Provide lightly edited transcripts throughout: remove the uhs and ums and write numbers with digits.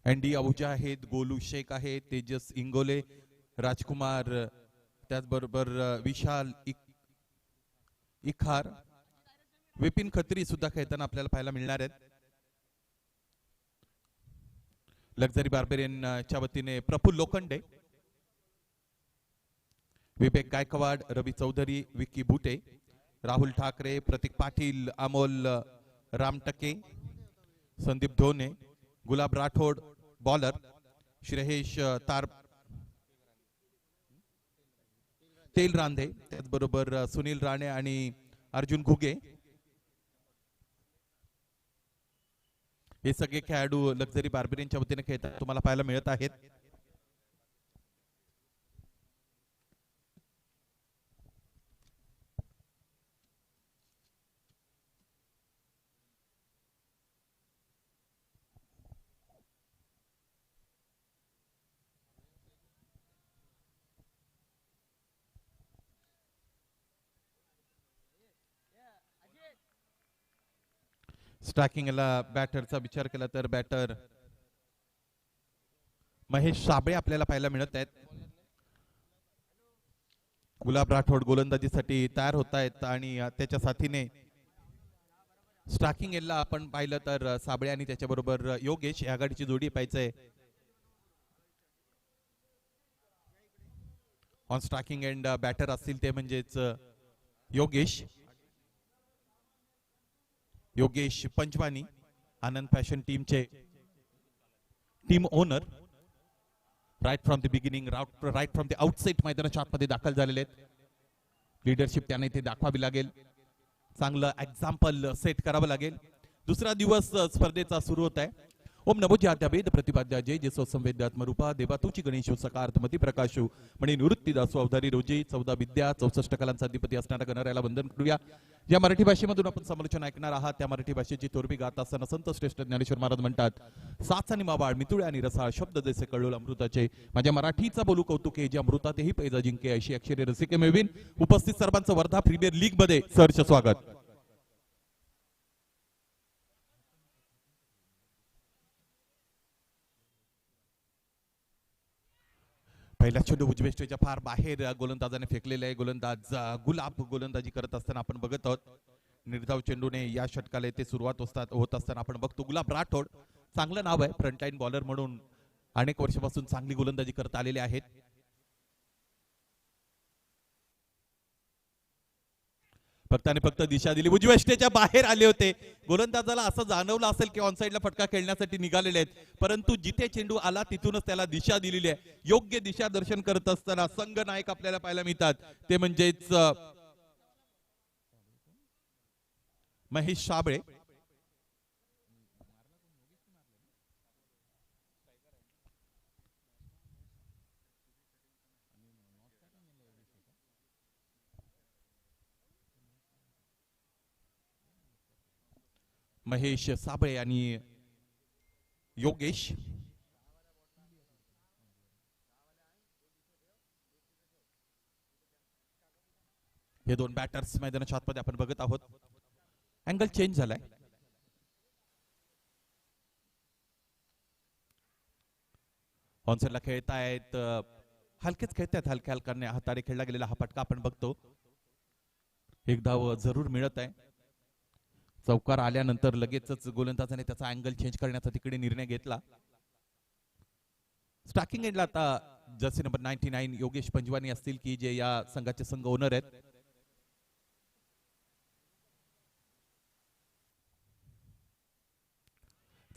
Andy Ahuja आहेत, गोलू शेख आहेत, तेजस इंगोले, राजकुमार, त्याचबरोबर विशाल इखार, विपिन खत्री सुद्धा खेळताना आपल्याला पाहायला मिळणार आहेत. लक्झरी बार्बेरियनच्या वतीने प्रफुल्ल लोखंडे, विवेक गायकवाड, रवी चौधरी, विक्की भुटे, राहुल ठाकरे, प्रतीक पाटील, अमोल रामटके, संदीप धोने, गुलाब राठोड बॉलर, श्रेयश तेल रांधे, त्याचबरोबर सुनील राणे आणि अर्जुन घुगे, हे सगळे खेळाडू लक्झरी बार्बेरियनच्या वतीने खेळताना तुम्हाला पाहायला मिळत आहेत. स्ट्रायकिंगला बॅटरचा विचार केला तर बॅटर महेश साबळे आपल्याला पाहायला मिळत आहेत. गुलाब राठोड गोलंदाजीसाठी तयार होत आहेत आणि त्याच्या साथीने स्ट्रायकिंग एला आपण पाहिलं तर साबळे आणि त्याच्याबरोबर योगेश या गाडीची जोडी पाहिजे. ऑन स्ट्रायकिंग एंड बॅटर असतील ते म्हणजेच योगेश पंचवानी, आनंद फॅशन टीमचे team owner, right from the beginning, right from the outset मैदानाच्या आतमध्ये दाखल झालेले आहेत. लीडरशिप त्यांना इथे दाखवावी लागेल, चांगलं एक्झाम्पल सेट करावं लागेल. दुसरा दिवस स्पर्धेचा सुरू होत आहे. ओम नमो ज्ञात्यावेद प्रतिपाद्या जय जसो संवेद्यात्मरूपा देवा तुची गणेशो सकारात्मती प्रकाशो म्हणे निवृत्ती दासो अवधारी रोजी 14 विद्या 64 कलांचा अधिपती असणारा गणरायाला वंदन करूया. या मराठी भाषेमधून आपण समालोचन ऐकणार आहात त्या मराठी भाषेची तोरवी गात असताना संत श्रेष्ठ ज्ञानेश्वर महाराज म्हणतात, साच आणि मावाळ मितुळे आणि रसाळ शब्द जैसे कळोल अमृताचे, माझ्या मराठीचा बोलू कौतुके जे अमृतातेही पैजा जिंके अशी अक्षरे रसिके मिळवीन. उपस्थित सर्वांचं वर्धा प्रीमियर लीग मध्ये सहर्ष स्वागत. पहिल्या चेंडू उजव्या स्टेजच्या फार बाहेर गोलंदाजाने फेकलेले आहे. गोलंदाज गुलाब गोलंदाजी करत असताना आपण बघत आहोत. निर्धाव चेंडूने या षटकाला येथे सुरुवात होत असताना आपण बघतो गुलाब राठोड, चांगलं नाव आहे, फ्रंटलाईन बॉलर म्हणून अनेक वर्षापासून चांगली गोलंदाजी करत आलेले आहेत. फक्त आणि फक्त दिशा दिली, उजव्या स्टेजच्या बाहेर आले होते. गोलंदाजाला असं जाणवलं असेल की ऑन साइडला फटका खेळण्यासाठी निघालेले आहेत, परंतु जिथे चेंडू आला तिथूनच त्याला दिशा दिलेली आहे. योग्य दिशा दर्शन करत असताना संघ नायक आपल्याला पाहायला मिळतात, ते म्हणजेच महेश साबळे. महेश साबळे आणि योगेश हे दोन बॅटर्स मैदानाच्या आतमध्ये आपण बघत आहोत. अँगल चेंज झालाय. ऑनसाइडला खेळतायत, हलकेच खेळतायत, हलक्या हलकाने हाताने खेळला गेलेला हा फटका आपण बघतो. एक धाव जरूर मिळत आहे. चौकार आल्यानंतर लगेचच गोलंदाजाने त्याचा अँगल चेंज करण्याचा तिकडे निर्णय घेतला. स्ट्रायकिंग एंडला आता जर्सी नंबर 99 योगेश पंजवानी असतील की जे या संघाचे संघ ओनर आहेत.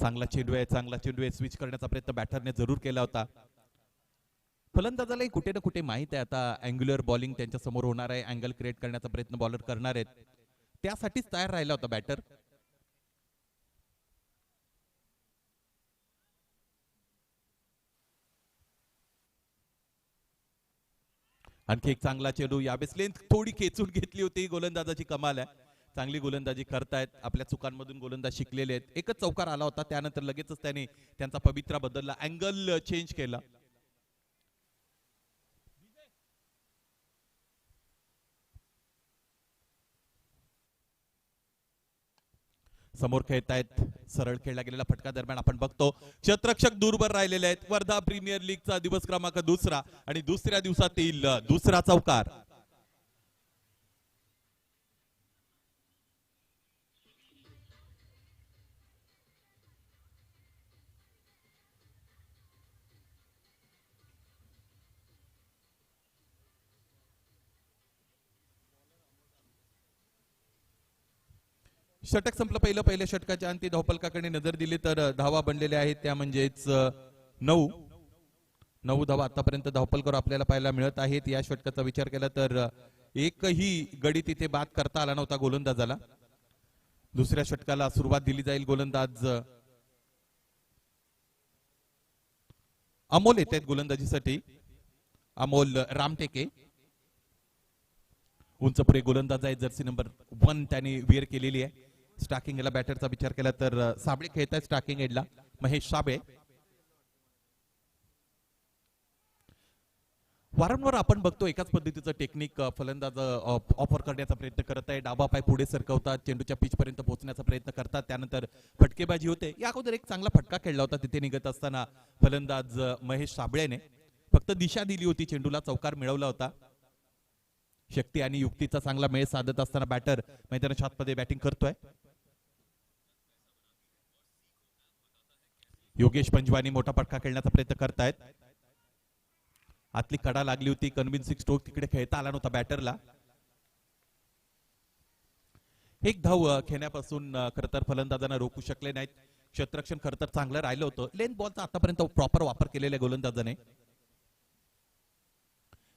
चांगला चेंडू आहे, स्विच करण्याचा प्रयत्न बॅटरने जरूर केला होता. फलंदाजालाही कुठे ना कुठे माहित आहे आता अँग्युलर बॉलिंग त्यांच्या समोर होणार आहे, अँगल क्रिएट करण्याचा प्रयत्न बॉलर करणार आहेत, त्यासाठीच तयार राहिला होता बॅटर. आणखी एक चांगला चेंडू, यावेळेस लेंथ थोडी खेचून घेतली होती, गोलंदाजाची कमाल आहे. चांगली गोलंदाजी करतायत, आपल्या चुकांमधून गोलंदाज शिकलेले आहेत. एकच चौकार आला होता, त्यानंतर लगेचच त्याने त्यांचा पवित्रा बदलला, अँगल चेंज केला. समोर खेळतायत. सरळ खेळला गेलेला फटका दरम्यान आपण बघतो क्षेत्ररक्षक दूरवर राहिलेले आहेत. वर्धा प्रीमियर लीगचा दिवस क्रमांक दुसरा आणि दुसऱ्या दिवसातील दुसरा चौकार. षटक संपलं पहिल्या षटकाच्या अंती धावफलकाकडे नजर दिली तर धावा बनलेल्या आहेत त्या म्हणजेच 9 धावा आतापर्यंत धावफलकावर आपल्याला पाहायला मिळत आहेत. या षटकाचा विचार केला तर एकही गडी तिथे बाद करता आला नव्हता गोलंदाजाला. दुसऱ्या षटकाला सुरुवात दिली जाईल. गोलंदाज अमोल येत आहेत गोलंदाजीसाठी. अमोल रामटेके उंचपुरे गोलंदाज आहे. जर्सी नंबर 1 त्यांनी वेअर केलेली आहे. स्टार्किंग एला बॅटरचा विचार केला तर साबळे खेळत आहेत स्टार्किंग एडला. महेश साबळे. वारंवार आपण बघतो एकाच पद्धतीचं टेक्निक फलंदाज ऑफर करण्याचा प्रयत्न करत आहे. डाबा पाय पुढे सरकवतात, चेंडूच्या पिच पर्यंत पोहोचण्याचा प्रयत्न करतात, त्यानंतर फटकेबाजी होते. या अगोदर एक चांगला फटका खेळला होता तिथे निघत असताना फलंदाज महेश साबळेने फक्त दिशा दिली होती, चेंडूला चौकार मिळवला होता. शक्ती आणि युक्तीचा चांगला मेळ साधत असताना बॅटर मैदानाच्या आतमध्ये बॅटिंग करतोय. योगेश पंजवानी मोठा फटका खेळण्याचा प्रयत्न करतायत. आतली कडा लागली होती, कन्व्हिन्सिंग स्ट्रोक तिकडे खेळता आला नव्हता बॅटरला. एक धाव खेळण्यापासून खरं तर फलंदाजांना रोखू शकले नाहीत. क्षेत्ररक्षण खरं तर चांगलं राहिलं होतं. लेंथ बॉलचा आतापर्यंत प्रॉपर वापर केलेला गोलंदाजाने.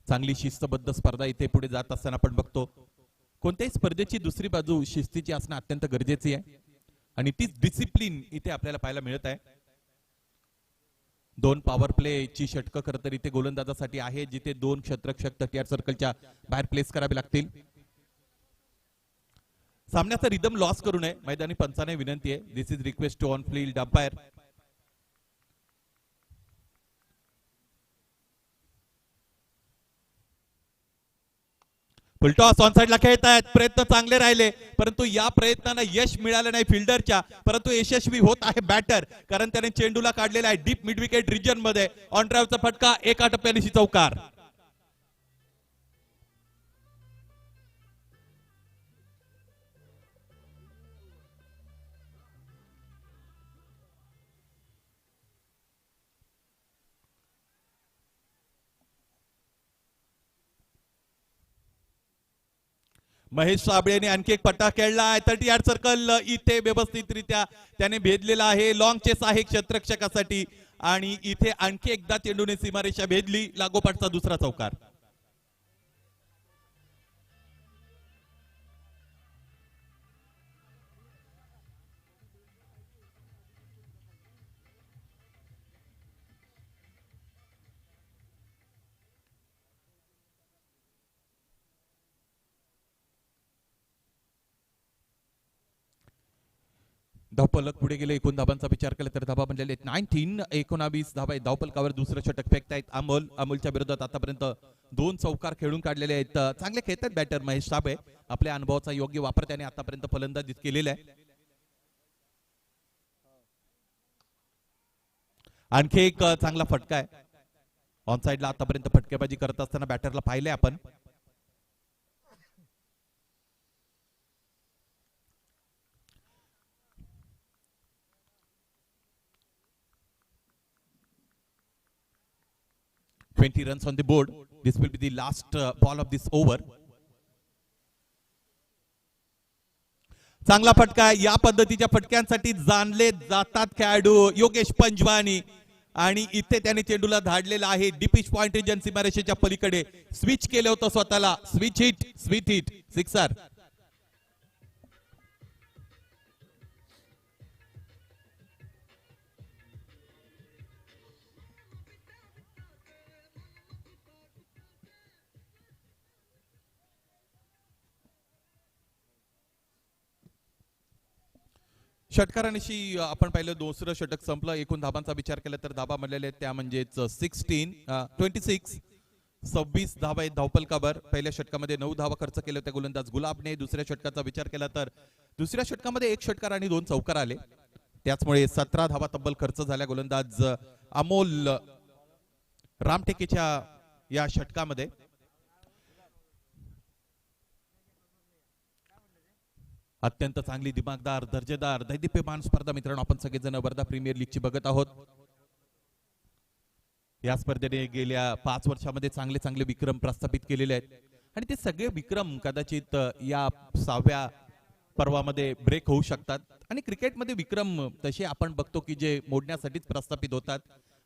चांगली शिस्तबद्ध स्पर्धा इथे पुढे जात असताना आपण बघतो कोणत्याही स्पर्धेची दुसरी बाजू शिस्तीची असणं अत्यंत गरजेची आहे आणि तीच डिसिप्लिन इथे आपल्याला पाहायला मिळत आहे. 2 पॉवर प्ले ची षटकं खरं तर इथे गोलंदाजासाठी आहे, जिथे 2 क्षेत्ररक्षक तटीयार सर्कलच्या बाहेर प्लेस करावे लागतील. सामन्याचा रिदम लॉस करू नये मैदानी पंचाने विनंती आहे. This is request to on field umpire. Full toss on साइडला खेळतायत. प्रयत्न चांगले राहिले परंतु या प्रयत्नांना यश मिळालं नाही फिल्डरच्या, परंतु यशस्वी होत आहे बॅटर, कारण त्याने चेंडूला काढलेला आहे डीप मिड विकेट रिजन मध्ये. ऑन ड्राईव्हचा फटका, एका टप्प्यानिशी चौकार. महेश साबळेने आणखी एक पट्टा खेळला आहे. 30 यार्ड सर्कल इथे व्यवस्थितरित्या त्याने भेदलेला आहे. लॉंग चेस आहे क्षेत्ररक्षकासाठी आणि इथे आणखी एकदा चेंडूने सीमारेषा भेदली. लागोपाठचा दुसरा चौकार. धावफलक पुढे गेले. 19 धाबांचा विचार केला तर धाबा बनलेले 19 धाबा. धावफलकावर दुसरं षटक फेकतायत अमोलच्या विरोधात आतापर्यंत 2 चौकार खेळून काढलेले आहेत. चांगले खेळतात बॅटर महेश साबळे. आपल्या अनुभवाचा योग्य वापर त्याने आतापर्यंत फलंदाजीत केलेला आहे. आणखी एक चांगला फटका आहे. ऑन साइडला आतापर्यंत फटकेबाजी करत असताना बॅटरला पाहिले आपण. runs on the board. This will be the last ball of this over. चांगला फटका. या पद्धतीच्या फटक्यांसाठी जाणले जातात खेळाडू योगेश पंजवानी आणि इथे त्याने चेंडूला धाडलेला आहे डीपिच पॉइंट रिजन सीमारेषेच्या पलीकडे. स्विच केलं होतं स्वतःला. Switch hit sixer. षटकारांशी आपण पाहिलं दुसरं षटक संपलं. एकूण धाबांचा विचार केला तर धाबा बनलेले त्या म्हणजेच 26 26 धावा आहेत धावपलकावर. पहिल्या षटकामध्ये 9 धावा खर्च केल्या होत्या गोलंदाज गुलाबने. दुसऱ्या षटकाचा विचार केला तर दुसऱ्या षटकामध्ये 1 षटकार आणि 2 चौकार आले. त्याचमुळे 17 धावा तब्बल खर्च झाल्या गोलंदाज अमोल रामटेकेच्या या षटकामध्ये. अत्यंत चांगली दिमागदार दर्जेदार दैदिप्यमान स्पर्धा मित्रांनो आपण सगळेजण वर्धा प्रीमियर लीगची बघत आहोत. या स्पर्धेने गेल्या 5 वर्षामध्ये चांगले चांगले विक्रम प्रस्थापित केलेले आहेत आणि ते सगळे विक्रम कदाचित या 6व्या पर्वामध्ये ब्रेक होऊ शकतात. आणि क्रिकेटमध्ये विक्रम तसे आपण बघतो की जे मोडण्यासाठीच प्रस्थापित होतात.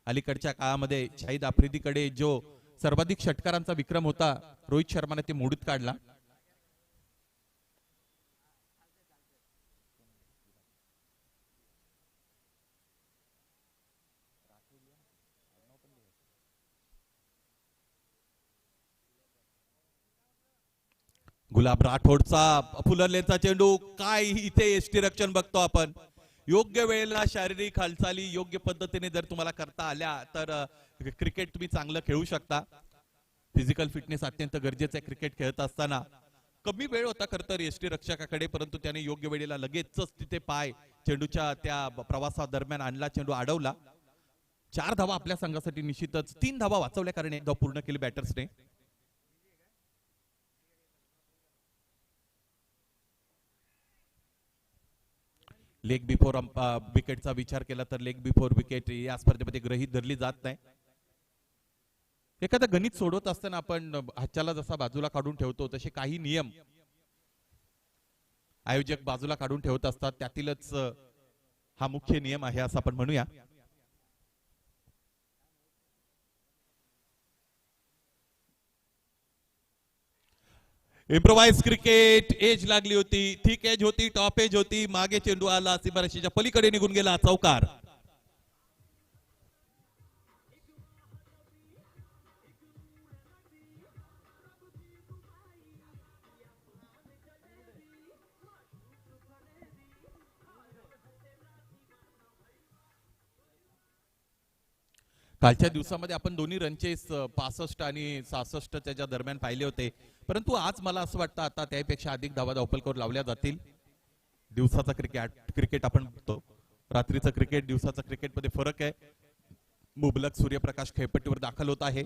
अलीकडच्या काळामध्ये शाहिद आफ्रिदीकडे जो सर्वाधिक षटकारांचा विक्रम होता रोहित शर्माने ते मोडीत काढला. गुलाब राठोडचा फुलरलेचा चेंडू. काय इथे एसटी रक्षण बघतो आपण. योग्य वेळेला शारीरिक हालचाली योग्य पद्धतीने जर तुम्हाला करता आल्या तर क्रिकेट तुम्ही चांगलं खेळू शकता. फिजिकल फिटनेस अत्यंत गरजेचं आहे क्रिकेट खेळत असताना. कमी वेळ होता खरं तर एसटी रक्षकाकडे परंतु त्याने योग्य वेळेला लगेचच तिथे पाय चेंडूच्या त्या प्रवासादरम्यान आणला. चेंडू अडवला. 4 धावा आपल्या संघासाठी निश्चितच. 3 धावा वाचवल्या कारण 1 धाव पूर्ण केली बॅटर्सने. लेग बिफोर विकेटचा विचार केला तर लेग बिफोर विकेट या स्पर्धेमध्ये गृहीत धरली जात नाही. एखादं गणित सोडवत असताना आपण हातच्याला जसा बाजूला काढून ठेवतो तसे काही नियम आयोजक बाजूला काढून ठेवत असतात. त्यातीलच हा मुख्य नियम आहे असं आपण म्हणूया. Improvise cricket. एज लागली होती. थिक एज होती. टॉप एज होती. मागे चेंडू आला सीमारेषेच्या पलीकडे निघून गेला. चौकार. कालच्या दिवसामध्ये आपण दोन्ही रनचे 65 आणि 66 त्याच्या दरम्यान पाहिले होते परंतु आज मला असं वाटतं आता त्यापेक्षा अधिक धावा धावपलकावर लावल्या जातील. दिवसाचा क्रिकेट आपण बघतो. रात्रीचं क्रिकेट दिवसाचा क्रिकेट मध्ये फरक आहे. मुबलक सूर्यप्रकाश खेळपट्टीवर दाखल होत आहे.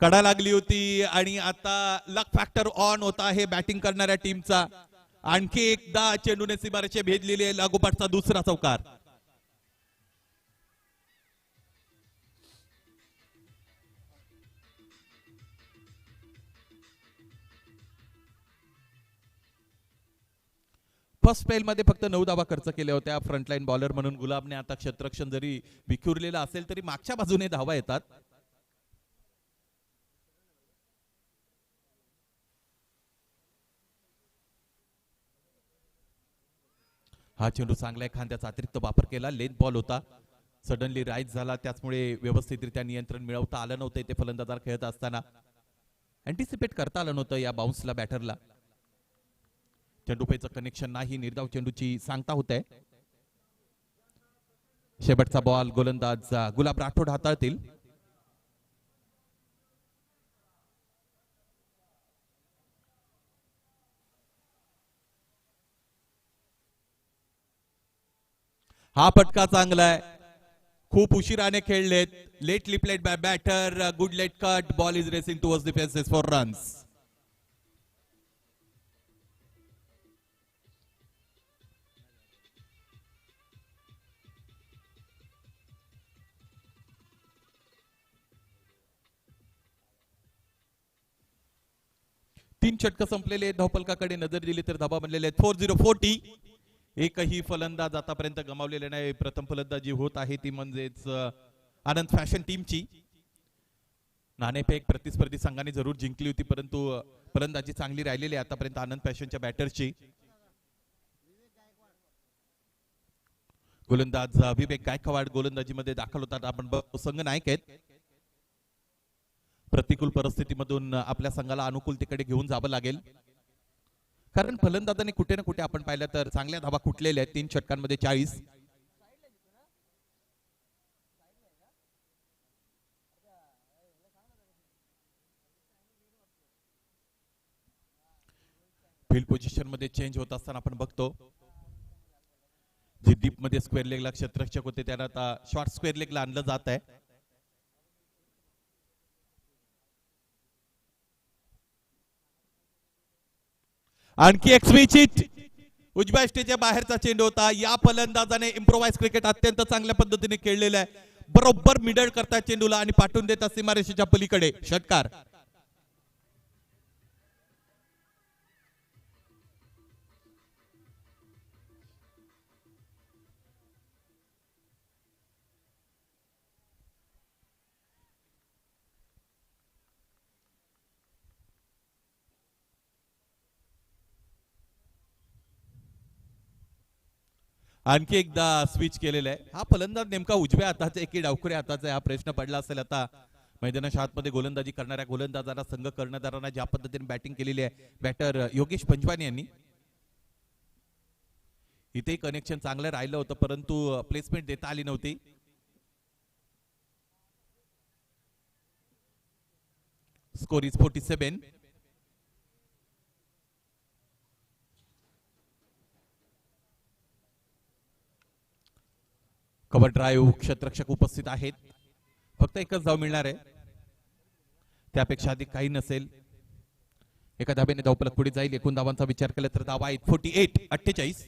कडा लागली होती आणि आता लक फॅक्टर ऑन होता आहे बॅटिंग करणाऱ्या टीमचा. आणखी एकदा चेंडूने सीमारेषे भेदलेली आहे. लागोपाठचा दुसरा चौकार. फर्स्ट स्पेल मध्ये फक्त 9 धावा खर्च केल्या होत्या. फ्रंटलाईन बॉलर म्हणून गुलाबने आता क्षेत्ररक्षण जरी विखुरलेला असेल तरी मागच्या बाजूने धावा येतात. हा चेंडू चांगला खांद्याचा अतिरिक्त वापर केला. लेंथ बॉल होता. सडनली राईज झाला त्याचमुळे व्यवस्थितरित्या नियंत्रण मिळवता आलं नव्हतं. ते फलंदाजार खेळत असताना अँटिसिपेट करता आलं नव्हतं या बाउन्सला बॅटरला. चेंडूपेचं कनेक्शन नाही. निर्धाव चेंडूची सांगता होते. शेवटचा बॉल गोलंदाज गुलाब राठोड हाताळतील. हा फटका चांगला आहे. खूप उशिराने खेळलेत. Lately played by batter. Good late cut. Ball is racing towards the fences for runs. तीन षटक संपलेले. धावपलकाकडे नजर दिली तर धाबा बनलेले आहेत 4040. एकही फलंदाज आतापर्यंत गमावलेले नाही. प्रथम फलंदाजी होत आहे ती म्हणजेच आनंद फॅशन टीमची. नाणेफेक प्रतिस्पर्धी संघाने जरूर जिंकली होती परंतु फलंदाजी चांगली राहिलेली आहे आतापर्यंत आनंद फॅशनच्या बॅटरची. गोलंदाज विवेक गायकवाड गोलंदाजीमध्ये दाखल होतात. आपण संघ नायक आहेत. प्रतिकूल परिस्थितीमधून आपल्या संघाला अनुकूलतेकडे घेऊन जावं लागेल कारण फलंदाजाने कुठे ना कुठे आपण पाहिलं तर चांगल्या धावा कुठलेल्या आहेत. 3 षटकांमध्ये 40. फील्ड पोझिशन मध्ये चेंज होत असताना आपण बघतो जे डीप मध्ये स्क्वेअर लेगला क्षेत्ररक्षक होते त्यांना आता शॉर्ट स्क्वेअर लेगला आणलं जात आहे. आणखी एक स्विच हिट उजव्या स्टेजच्या बाहेरचा चेंडू होता. या फलंदाजाने इम्प्रोवाइज क्रिकेट अत्यंत चांगल्या पद्धतीने खेळलेलं आहे. बरोबर मिडल करता चेंडूला आणि पाठवून देतात सीमारेषेच्या पलीकडे. षटकार. आणखी एकदा स्विच केलेला आहे. हा फलंदाज नेमका उजव्या हाताचा आहे की डावखुऱ्या हाताचा आहे हा प्रश्न पडला असेल. आता मैदानाच्या आतमध्ये गोलंदाजी करणाऱ्या गोलंदाजांना संघ कर्णधारांना ज्या पद्धतीने बॅटिंग केलेली आहे बॅटर योगेश पंजवानी यांनी, इथे कनेक्शन चांगलं राहिलं होतं परंतु प्लेसमेंट देता आली नव्हती. Score is 47. कव्हर ड्राईव्ह क्षेत्ररक्षक उपस्थित आहेत. फक्त एकच धाव मिळणार आहे, त्यापेक्षा अधिक काही नसेल. एका धाब्याने धावफलक पुढे जाईल. एकूण धावांचा विचार केला तर धावा आहेत 48.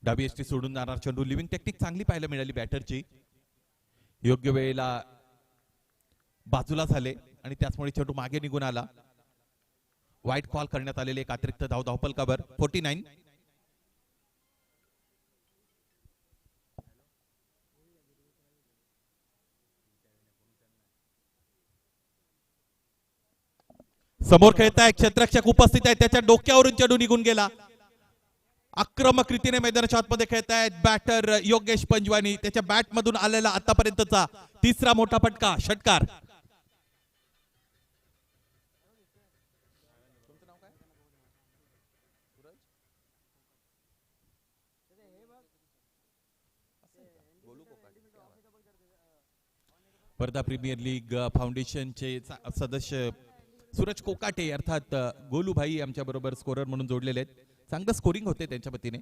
डावी एसटी सोडून जाणार चेंडू. लिव्हिंग टेक्निक चांगली पाहायला मिळाली बॅटरची. योग्य वेळेला बाजूला झाले आणि त्याचमुळे चेंडू मागे निघून आला. वाईट कॉल करण्यात आलेले एक अतिरिक्त धाव धावफलकावर 49. समोर खेळताय क्षेत्ररक्षक उपस्थित आहे. त्याच्या डोक्यावरून चेंडू निघून गेला. आक्रमक रीतीने मैदानाच्या आतमध्ये खेळतायत बॅटर योगेश पंजवानी. त्याच्या बॅट मधून आलेला आतापर्यंतचा तिसरा मोठा फटका. षटकार. वर्धा प्रीमियर लीग फाउंडेशनचे सदस्य सूरज कोकाटे अर्थात गोलूभाई आमच्या बरोबर स्कोरर म्हणून जोडलेले आहेत. चांगलं स्कोरिंग होते त्यांच्या वतीने.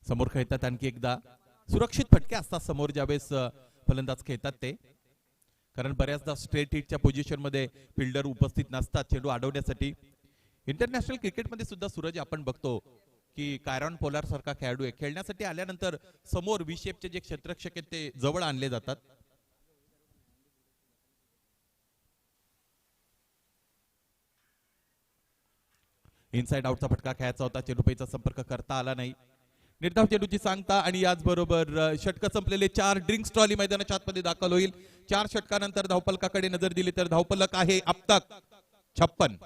समोर खेळतात आणखी एकदा. सुरक्षित फटके असतात समोर ज्यावेळेस फलंदाज खेळतात ते, कारण बऱ्याचदा स्ट्रेट हिटच्या पोझिशन मध्ये फिल्डर उपस्थित नसतात चेंडू अडवण्यासाठी. इंटरनॅशनल क्रिकेटमध्ये सुद्धा सूरज आपण बघतो की कायरॉन पोलार सारखा खेळाडू आहे, खेळण्यासाठी आल्यानंतर समोर व्ही शेपचे जे क्षेत्ररक्षक आहेत ते जवळ आणले जातात. इनसाइड आउटचा फटका खेळायचा होता. चेंडूपैचा संपर्क करता आला नाही. निर्धाव चेंडूची सांगता आणि याचबरोबर षटक संपलेले 4 ड्रिंक्स ट्रॉली मैदानाच्या आतमध्ये दाखल होईल. 4 षटकानंतर धावफलकाकडे नजर दिली तर धावफलक आहे अब तक 56.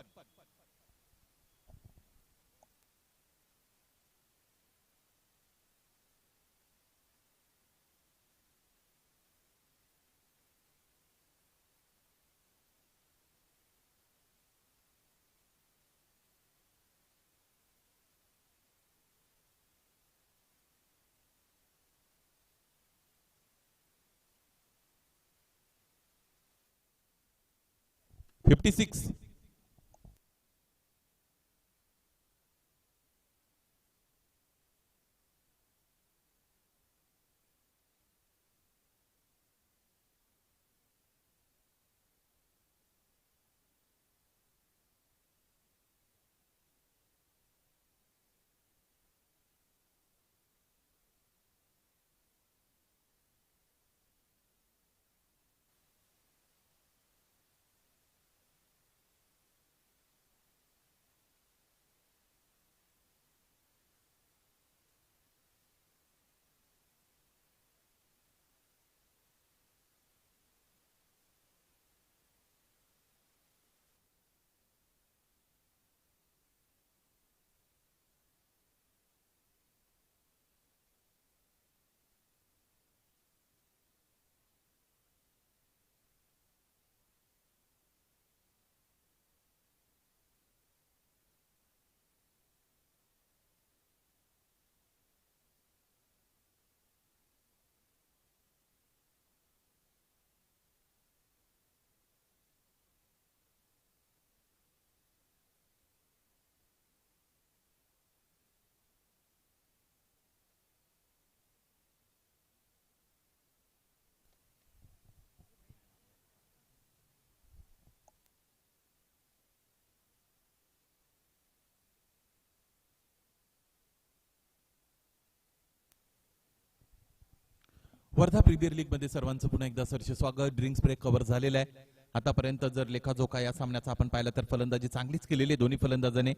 वर्धा प्रीमियर लीग मध्ये सर्वांचं पुन्हा एकदा सरचे स्वागत. ड्रिंक्स ब्रेक कव्हर झालेला आहे. आतापर्यंत जर लेखाजोखा या सामन्याचा आपण पाहिला तर फलंदाजी चांगलीच केलेली आहे दोन्ही फलंदाजाने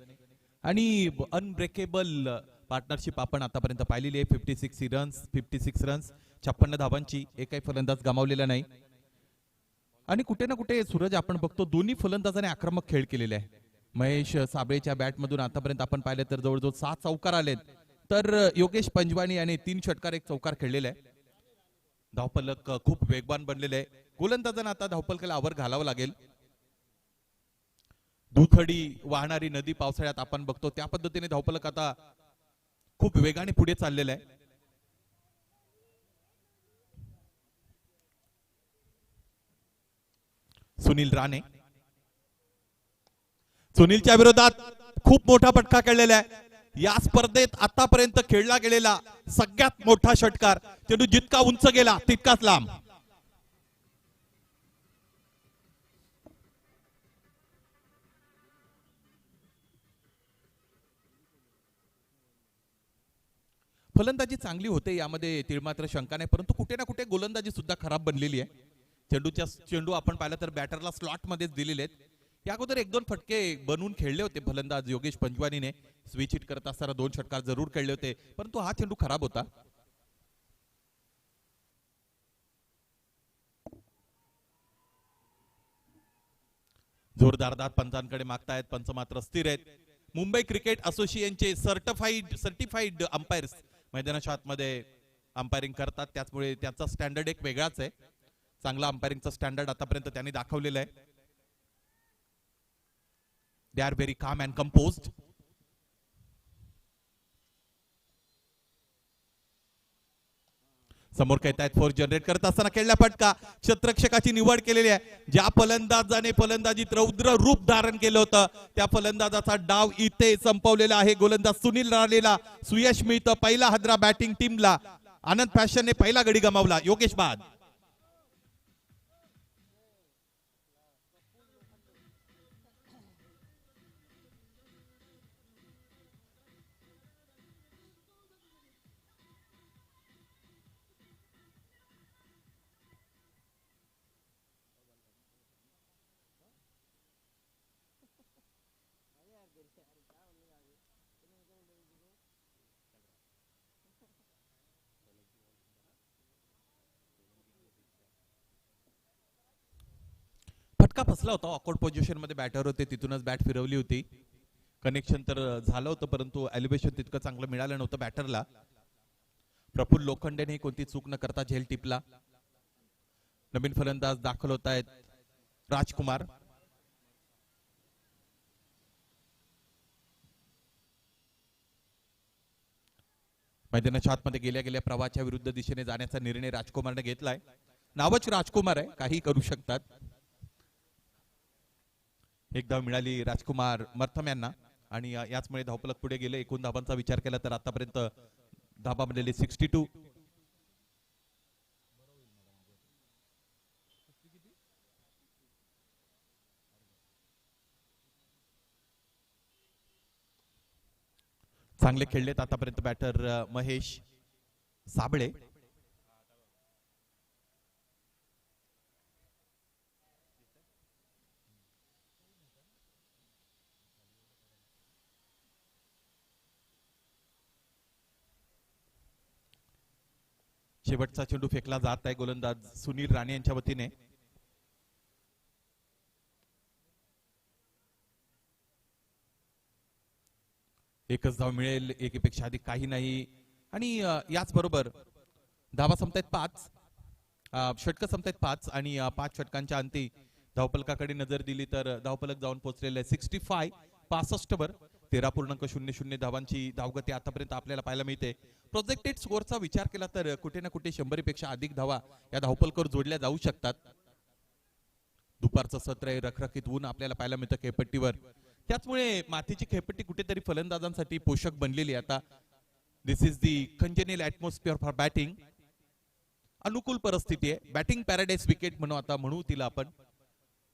आणि अनब्रेकेबल पार्टनरशिप आपण आतापर्यंत पाहिलेली आहे. 56 रन्स 56 धावांची, एकही फलंदाज गमावलेला नाही. आणि कुठे ना कुठे सूरज आपण बघतो दोन्ही फलंदाजाने आक्रमक खेळ केलेला आहे. महेश साबळेच्या बॅटमधून आतापर्यंत आपण पाहिलं तर जवळजवळ 7 चौकार आलेत, तर योगेश पंजवानी याने 3 षटकार 1 चौकार खेळलेला आहे. धावफलक खूप वेगवान बनलेले आहे. गोलंदाजांना आता धावफलकाला आवर घालावं लागेल. दुथडी वाहणारी नदी पावसाळ्यात आपण बघतो त्या पद्धतीने धावफलक आता खूप वेगाने पुढे चाललेला आहे. सुनील राणे, सुनीलच्या विरोधात खूप मोठा फटका खेळलेला आहे. या स्पर्धेत आतापर्यंत खेळला गेलेला सगळ्यात मोठा षटकार. चेंडू जितका उंच गेला तितकाच लांब. फलंदाजी चांगली होते यामध्ये तिळमात्र शंका नाही, परंतु कुठे ना कुठे गोलंदाजी सुद्धा खराब बनलेली आहे. चेंडू आपण पाहिला तर बॅटरला स्लॉट मध्येच दिलेले आहेत. या अगोदर 1-2 फटके बनवून खेळले होते फलंदाज योगेश पंजवानीने. स्विच हिट करत असताना 2 षटकार जरूर खेळले होते, परंतु हा चेंडू खराब होता. जोरदार दाद पंचांकडे मागतायत. पंच मात्र स्थिर आहेत. मुंबई क्रिकेट असोसिएशनचे सर्टिफाईड अंपायर्स मैदानाच्या आतमध्ये अंपायरिंग करतात, त्याचमुळे त्याचा स्टँडर्ड एक वेगळाच आहे. चांगला अंपायरिंगचा स्टँडर्ड आतापर्यंत त्यांनी दाखवलेला आहे. They are very calm and composed. समोर कहतायत फोर जनरेट करत असताना खेळला फटका. क्षेत्ररक्षकाची निवड केलेली आहे. ज्या फलंदाजाने फलंदाजीत रौद्र रूप धारण केलं होतं त्या फलंदाजाचा डाव इथे संपवलेला आहे. गोलंदाज सुनील राणेला सुयश मिळतं. पहिला हादरा बॅटिंग टीमला. आनंद फॅशनने पहिला गडी गमावला. योगेश बाद. फटका फसला होता. ऑकवर्ड पोझिशन मध्ये बॅटर होते, तिथूनच बॅट फिरवली होती. कनेक्शन तर झालं होतं, परंतु एलिव्हेशन तितकं चांगलं मिळालं नव्हतं बॅटरला. प्रफुल्ल लोखंडेने कोणती चूक न करता झेल टिपला. नवीन फलंदाज दाखल होत आहेत. राजकुमार, मैदानाच्या आतमध्ये गेल्या गेल्या प्रवाहाच्या विरुद्ध दिशेने जाण्याचा निर्णय राजकुमारने घेतलाय. नावच राजकुमार आहे, काही करू शकतात. एक धाव मिळाली राजकुमार मर्थम यांना आणि याचमुळे धावफलक पुढे गेले. एकूण धावांचा विचार केला तर आतापर्यंत धाबा बनलेले 62. चांगले खेळलेत आतापर्यंत बॅटर महेश साबळे. शेवटचा चेंडू फेकला जात आहे गोलंदाज सुनील राणे यांच्या वतीने. एकच धाव मिळेल, एकीपेक्षा अधिक काही नाही. आणि याच बरोबर धावा संपतायत 5, षटक संपतायत 5 आणि 5 षटकांच्या अंती धावफलकाकडे नजर दिली तर धावफलक जाऊन पोहोचलेले 65 वर 13.00 धावांची धावगती आतापर्यंत आपल्याला पाहायला मिळते. प्रोजेक्टेड स्कोअरचा विचार केला तर कुठे ना कुठे 100 पेक्षा अधिक धावा या धावफलकावर जोडल्या जाऊ शकतात. दुपारचं सत्र आहे, रखरखीत ऊन आपल्याला पाहायला मिळतं खेळपट्टीवर, त्याचमुळे मातीची खेळपट्टी कुठेतरी फलंदाजांसाठी पोषक बनलेली आहे. आता this is the congenial atmosphere for batting. अनुकूल परिस्थिती आहे. बॅटिंग पॅराडाईज विकेट म्हणू तिला आपण.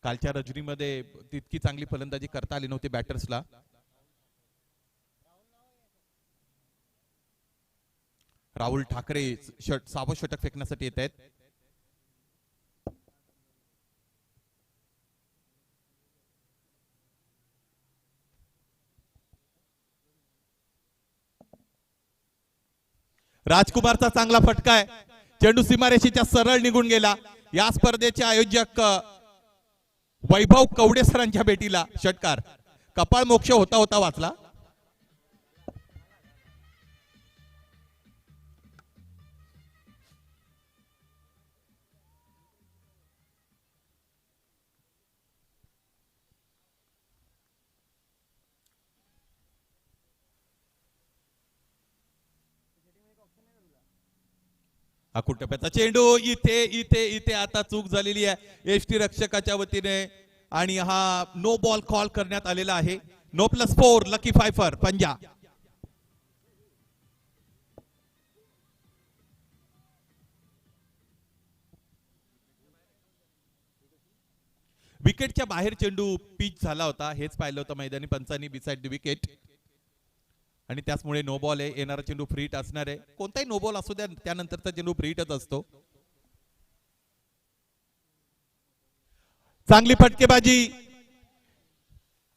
कालच्या रजनीमध्ये तितकी चांगली फलंदाजी करता आली नव्हती बॅटर्सला. राहुल ठाकरे सहावं षटक फेकण्यासाठी येत आहेत. राजकुमारचा चांगला फटका आहे. चेंडू सीमारेषेच्या सरळ निघून गेला. या स्पर्धेचे आयोजक वैभव कवडे सरांच्या भेटीला षटकार. कपाळ मोक्ष होता होता वाचला. टप्प्याचा चेंडू इथे इथे इथे आता चूक झालेली आहे एसटी रक्षकाच्या वतीने आणि हा नो बॉल कॉल करण्यात आलेला आहे. नो +4 लकी फायफर पंजा. विकेटच्या बाहेर चेंडू पिच झाला होता हेच पाहिलं होतं मैदानी पंचांनी बिसाइड द विकेट आणि त्याचमुळे नो बॉल आहे. येणारा चेंडू फ्री हिट असणार आहे. कोणताही नो बॉल असू द्या त्यानंतरचा चेंडू फ्री हिटच असतो. चांगली फटकेबाजी.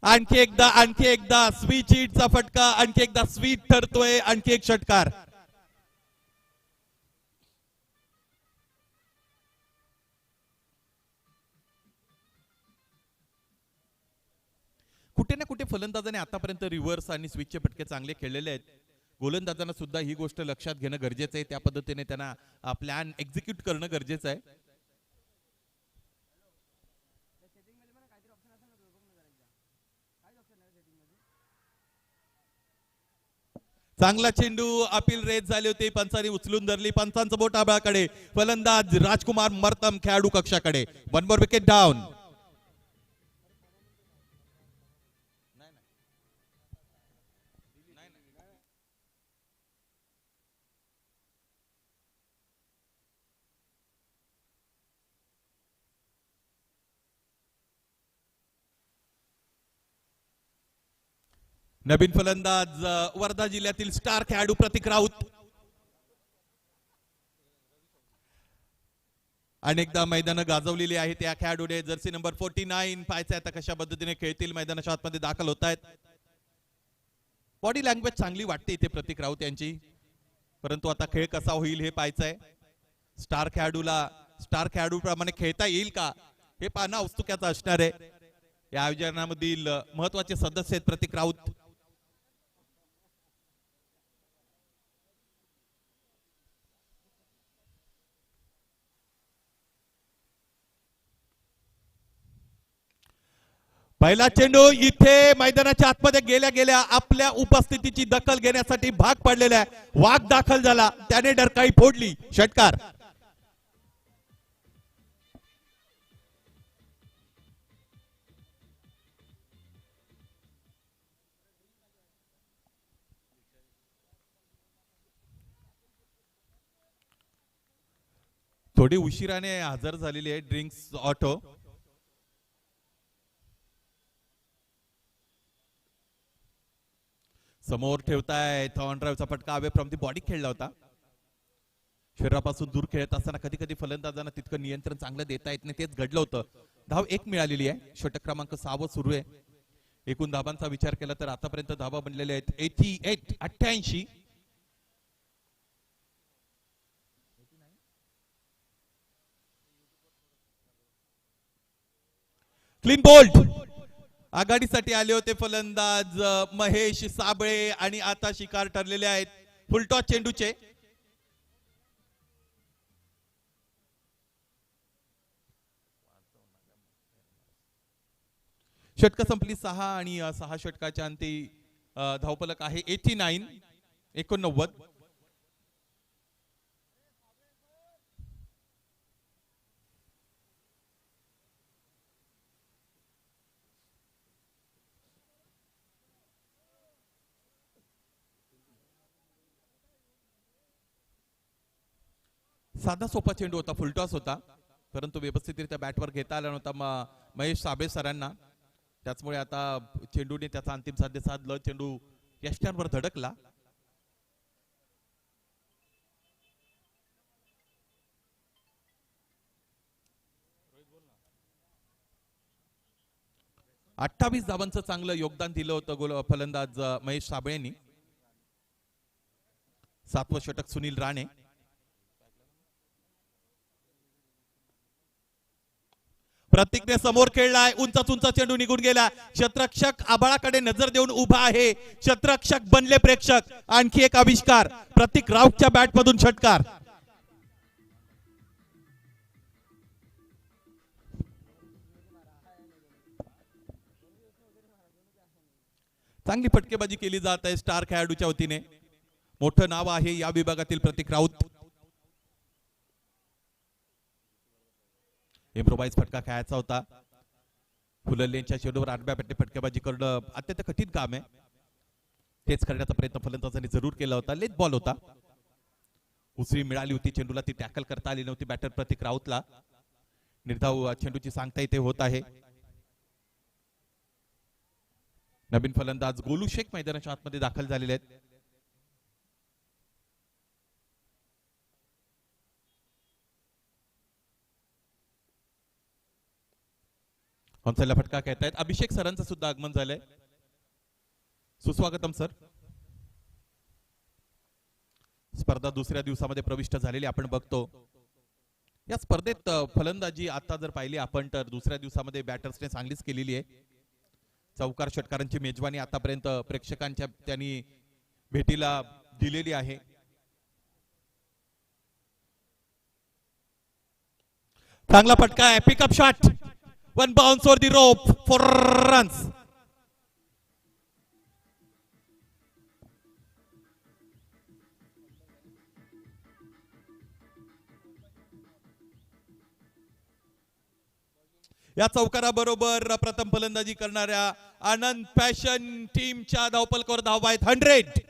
आणखी एकदा स्वीट हिटचा फटका. आणखी एकदा स्वीट ठरतोय. आणखी एक षटकार. कुठे ना कुठे फलंदाजाने आतापर्यंत रिव्हर्स आणि स्विचचे फटके चांगले खेळलेले आहेत. गोलंदाजांना सुद्धा ही गोष्ट लक्षात घेणं गरजेचं आहे. त्या पद्धतीने त्यांना प्लॅन एक्झिक्यूट करणं गरजेचं आहे. चांगला चेंडू अपील रेस झाली होती. पंचांनी उचलून धरली. पंचांचं बोट आबाळाकडे. फलंदाज राजकुमार मर्तम खेळाडू कक्षाकडे. 1 मोर विकेट डाऊन. नवीन फलंदाज वर्धा जिल्ह्यातील स्टार खेळाडू प्रतीक राऊत. अनेकदा मैदान गाजवलेली आहे त्या खेळाडूने. जर्सी नंबर 49 पाहायचं आता कशा पद्धतीने खेळतील. मैदानाच्या आतमध्ये दाखल होत आहेत. बॉडी लँग्वेज चांगली वाटते इथे प्रतीक राऊत यांची. परंतु आता खेळ कसा होईल हे पाहायचंय. स्टार खेळाडू प्रमाणे खेळता येईल का हे पाहणं औत्सुक्याचं असणार आहे. या आयोजनामधील महत्वाचे सदस्य आहेत प्रतीक राऊत. पहिला चेंडू इथे मैदानाच्या आतमध्ये गेल्या गेल्या आपल्या उपस्थितीची दखल घेण्यासाठी भाग पडलेला आहे. वाघ दाखल झाला. त्याने डरकाळी फोडली. षटकार. थोडी उशिराने हजर झालेली आहे ड्रिंक्स ऑटो. समोर ठेवताय ऑन ड्राईव्हचा फटका अवे फ्रॉम दी बॉडी खेळला होता. शरीरापासून दूर खेळत असताना कधी कधी फलंदाजांना तितकं नियंत्रण चांगलं देता येत नाही. तेच घडलं होतं. धाव 1 मिळालेली आहे. षटक क्रमांक 6 सुरू आहे. एकूण धाबांचा विचार केला तर आतापर्यंत धाबा बनलेले आहेत 88. Clean bowled. आघाडीसाठी आले होते फलंदाज महेश साबळे आणि आता शिकार ठरलेले आहेत फुलटॉस चेंडूचे. षटक संपली 6 आणि 6 षटकाच्या अंती धावफलक आहे 89. साधा सोपा चेंडू होता. फुलटॉस होता. परंतु व्यवस्थितरित्या बॅटवर घेता आला नव्हता महेश साबळे सरांना. त्याचमुळे आता चेंडूने त्याचा अंतिम साध्य साधलं. चेंडू यष्ट्यांवर धडकला. 28 धावांचं चांगलं योगदान दिलं होतं फलंदाज महेश साबळेंनी. 7वं षटक सुनील राणे. प्रतीकने समोर खेळलाय, उंच चेंडू निघून गेला. क्षेत्ररक्षक आबाळाकडे नजर देऊन उभा आहे. क्षेत्ररक्षक बनले प्रेक्षक. आणखी एक आविष्कार, प्रतीक राऊतच्या बॅट मधून षटकार. चांगली फटकेबाजी केली जात आहे स्टार खेळाडूच्या वतीने. मोठं नाव आहे या विभागातील प्रतीक राऊत. इम्प्रोवाइज फटका खेळायचा होता. फुललेंच्या चेंडूवर आडव्या पट्टे फटकेबाजी करणं अत्यंत कठीण काम आहे. तेच करण्याचा प्रयत्न फलंदाजांनी जरूर केला होता. लेट बॉल होता. उसळी मिळाली होती चेंडूला, ती टॅकल करता आली नव्हती बॅटर प्रतीक राऊतला. निर्धाव चेंडूची सांगता इथे होत आहे. नवीन फलंदाज गोलू शेख मैदानाच्या आतमध्ये दाखल झालेले आहेत. हंसला फटका खेळतायत. अभिषेक सरांचं सुद्धा आगमन झालंय. सुस्वागतम सर. स्पर्धा दुसऱ्या दिवसामध्ये प्रविष्ट झालेली आपण बघतो. या स्पर्धेत फलंदाजी आता जर पाहिली आपण तर दुसऱ्या दिवसामध्ये बॅटर्सने चांगलीच केलेली आहे. चौकार षटकारांची मेजवानी आतापर्यंत प्रेक्षकांच्या त्यांनी भेटीला दिलेली आहे. चांगला फटका आहे. Pickup shot. One bounce over the rope for runs. या चौकाराबरोबर प्रथम फलंदाजी करणाऱ्या आनंद फॅशन टीमच्या धावपलकावर धावा आहेत 100.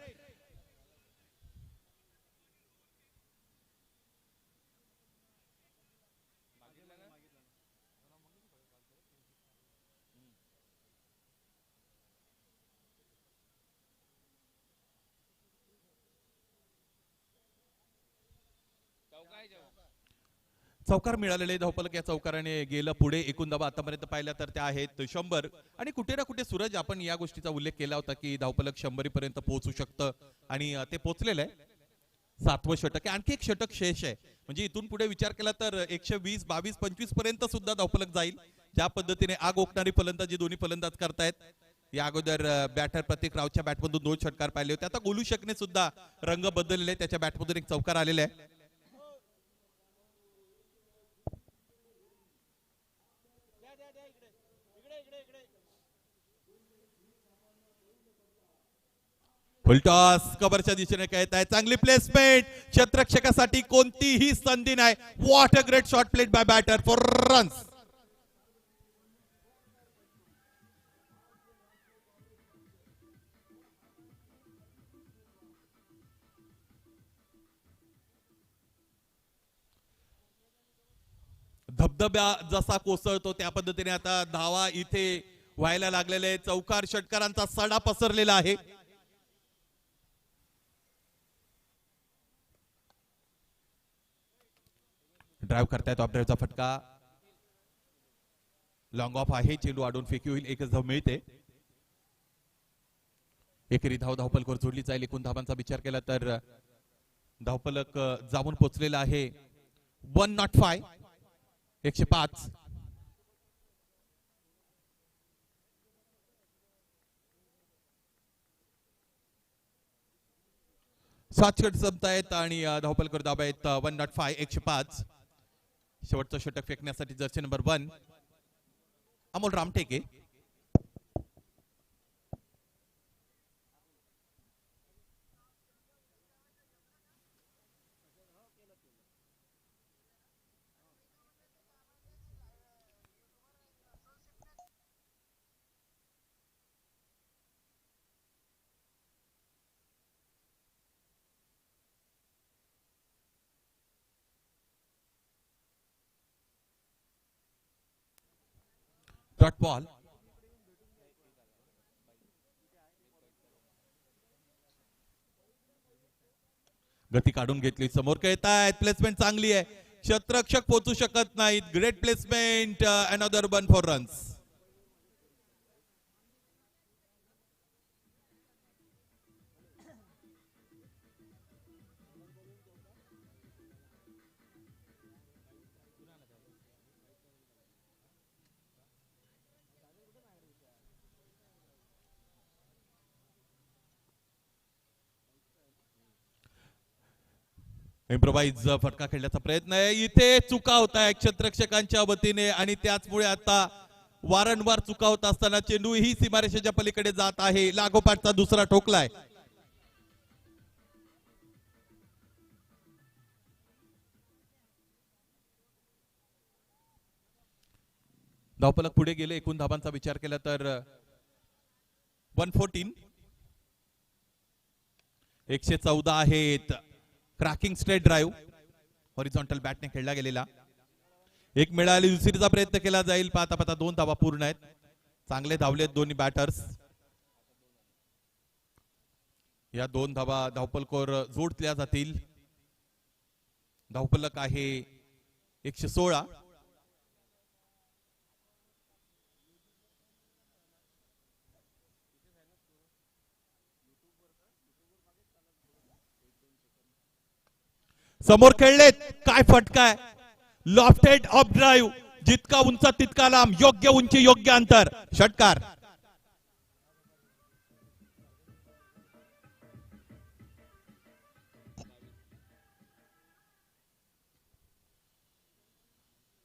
चौकार मिळालेले धावपलक या चौकाराने गेलं पुढे. एकूण धावा आतापर्यंत पाहिल्या तर त्या आहेत 100. आणि कुठे ना कुठे सूरज आपण या गोष्टीचा उल्लेख केला होता की धावपलक 100 पर्यंत पोहोचू शकतं आणि ते पोहोचलेलं आहे. 7वं षटक आहे. आणखी एक षटक शेष आहे. म्हणजे इथून पुढे विचार केला तर 120, 22, 25 पर्यंत सुद्धा धावपलक जाईल. ज्या पद्धतीने आग ओकणारी फलंदाजी दोन्ही फलंदाज करतायत. या अगोदर बॅटर प्रतीक रावच्या बॅटमधून 2 षटकार पाहिले होते. आता गोलू शेखने सुद्धा रंग बदललेले. त्याच्या बॅटमधून एक चौकार आलेला आहे. फुलटॉस कव्हरच्या दिशेने खेळत आहे. चांगली प्लेसमेंट. क्षेत्ररक्षकासाठी कोणतीही संधी नाही. What a great shot played by batter four runs. धबधबा जसा कोसळतो त्या पद्धतीने आता धावा इथे व्हायला लागलेले. चौकार षटकारांचा सडा पसरलेला आहे. ड्राइव्ह करतायत. ऑफ ड्राइव्हचा फटका लॉंग ऑफ आहे. चेंडू आडून फेकी होईल. एकच धाव मिळते. एकेरी धावपलकावर जोडली जाईल. एकूण धावांचा विचार केला तर धावपलक जाऊन पोहोचलेला आहे 105. 105. सात षटक संपतायत आणि धावपलकावर धावा आहेत 105. 105. शेवटचं षटक फेकण्यासाठी Jersey number 1 Amol Ramteke. Dot ball. गती काढून घेतली. समोर खेळतायत. प्लेसमेंट चांगली आहे. क्षेत्ररक्षक पोहोचू शकत नाहीत. Great placement. Another 1 for runs. Improvise फटका खेळण्याचा प्रयत्न आहे. इथे चुका होत आहे क्षेत्ररक्षकांच्या वतीने आणि त्याचमुळे आता वारंवार चुका होत असताना चेंडू ही सीमारेषेच्या पलीकडे जात आहे. लागोपाठचा दुसरा ठोकलाय. धावफलक पुढे गेले. एकूण धाबांचा विचार केला तर 114 114 आहेत. क्रॅकिंग स्ट्रेट ड्राईव्ह हॉरिझॉन्टल बॅटने खेळला गेलेला. एक मिळाली, दुसरीचा प्रयत्न केला जाईल. पाहता पाहता 2 धावा पूर्ण आहेत. चांगले धावलेत दोन्ही बॅटर्स. या 2 धावा धावफलकावर जोडल्या जातील. धावफलक आहे 116. समोर खेळलेत. काय फटकाय. Lofted of drive. जितका उंच तितका लांब. योग्य उंची योग्य अंतर. षटकार.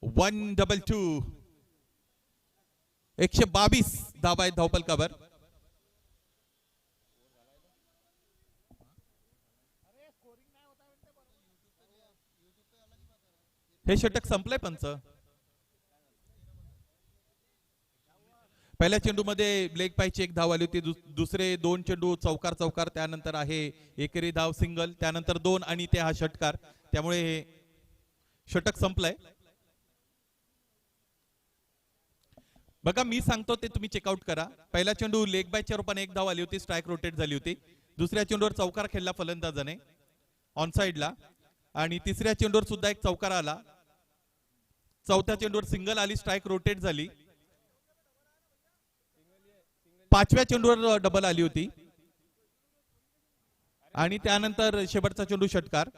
वन डबल 122 धावा आहेत धावफलकावर. हे षटक संपलंय पंच. पहिल्या चेंडूमध्ये लेग पायची 1 धाव आली होती. दुसरे 2 चेंडू चौकार चौकार. त्यानंतर आहे एकेरी धाव सिंगल. त्यानंतर 2 आणि ते हा षटकार. त्यामुळे हे षटक संपलंय. बघा मी सांगतो ते तुम्ही चेकआउट करा. पहिला चेंडू लेग बायच्या रूपाने 1 धाव आली होती. स्ट्राईक रोटेट झाली होती. दुसऱ्या चेंडूवर चौकार खेळला फलंदाजाने ऑन साइडला. आणि तिसऱ्या चेंडूवर सुद्धा 1 चौकार आला. चौथ्या चेंडूवर सिंगल आली. स्ट्राईक रोटेट झाली. 5व्या चेंडूवर डबल आली होती. आणि त्यानंतर शेवटचा चेंडू षटकार.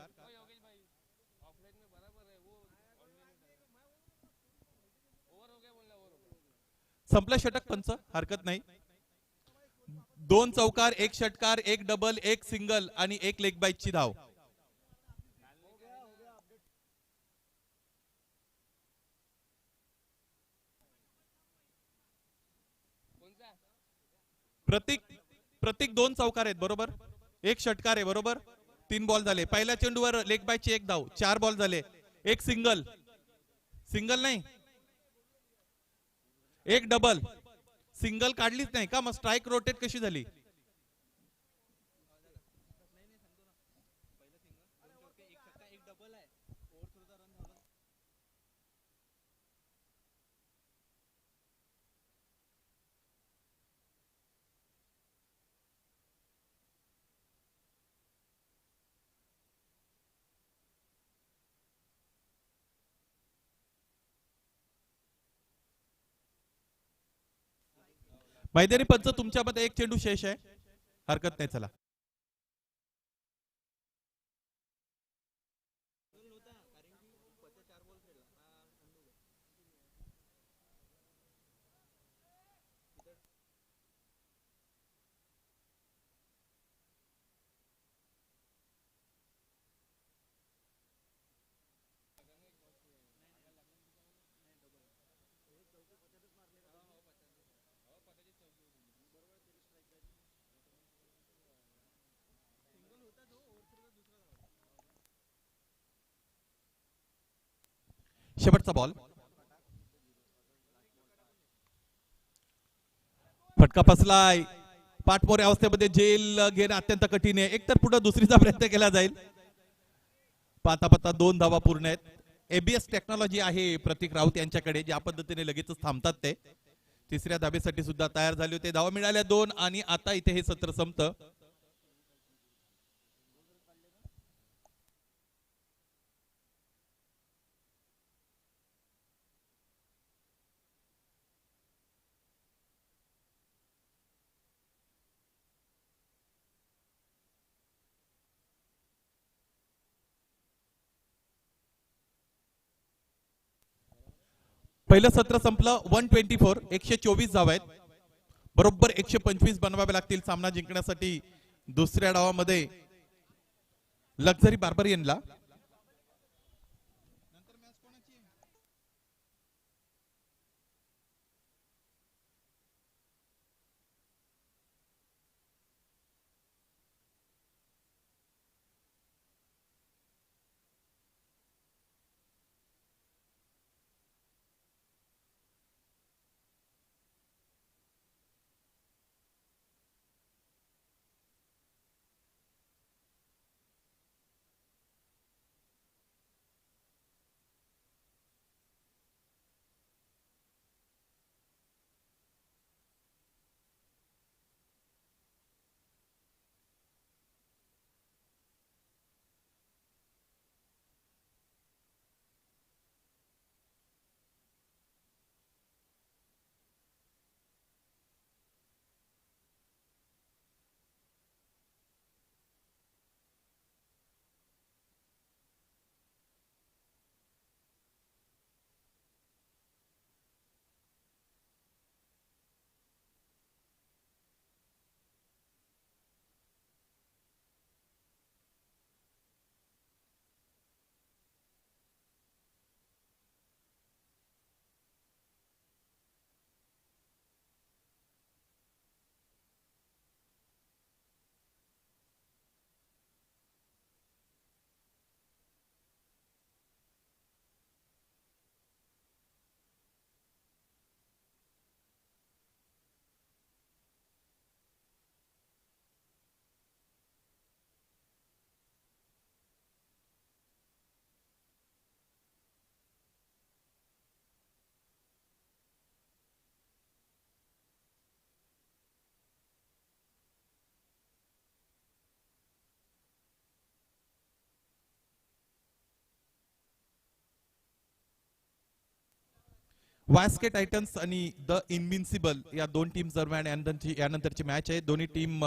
संपलं षटक पंच. हरकत नाही. 2 चौकार 1 षटकार 1 डबल 1 सिंगल आणि 1 लेग बाईटची धाव. प्रत्येक 2 चौकार आहेत बरोबर. 1 षटकार आहे बरोबर. 3 बॉल झाले. पहिल्या चेंडूवर लेग बायची 1 धाव. 4 बॉल झाले. 1 सिंगल. सिंगल नाही 1 डबल. सिंगल काढलीच नाही का. मग स्ट्राईक रोटेट कशी झाली. मैदानी पंच तुमच्या मध्ये 1 चेंडू शेष आहे. हरकत नाही. चला शेवटचा बॉल. फटका फसलाय. पाठमोऱ्या अवस्थेमध्ये जेल घेणं अत्यंत कठीण आहे. एकतर पुढे दुसरीचा प्रयत्न केला जाईल. पाहता पाहता 2 धावा पूर्ण आहेत. एबीएस टेक्नॉलॉजी आहे प्रतीक राऊत यांच्याकडे. ज्या पद्धतीने लगेचच थांबतात ते. तिसऱ्या धाबेसाठी सुद्धा तयार झाले होते. धावा मिळाल्या 2 आणि आता इथे हे सत्र संपतं. पहिलं सत्र संपलं 124 124 धावा आहेत. बरोबर 125 बनवावे लागतील सामना जिंकण्यासाठी. दुसऱ्या डावामध्ये लक्झरी बार्बरियनला वास्के टायटन्स आणि द इनविन्सिबल या दोन टीम दरम्यान यानंतरची मॅच आहे. दोन्ही टीम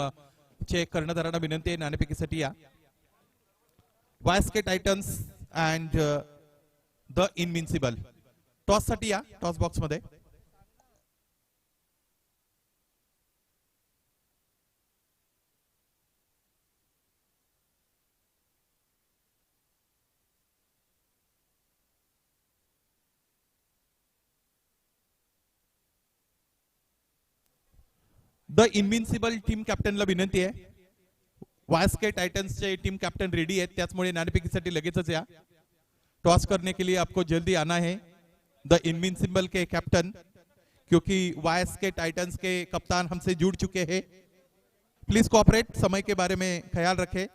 चे कर्णधारांना विनंती आहे नाणेफेकीसाठी या. Vaske Titans and the Invincible toss साठी या. टॉस बॉक्स मध्ये द इनविन्सिबल टीम कॅप्टनला विनंती आहे. वास्के टाइटन्सचे टीम कैप्टन रेडी है, त्याचमुळे नाणेफेकीसाठी लगेचच या. टॉस करने के लिए आपको जल्दी आना है द इनविंसिबल के कैप्टन, क्योंकि वास्के टाइटन्स के कप्तान हमसे जुड़ चुके हैं. प्लीज कोऑपरेट, समय के बारे में ख्याल रखें.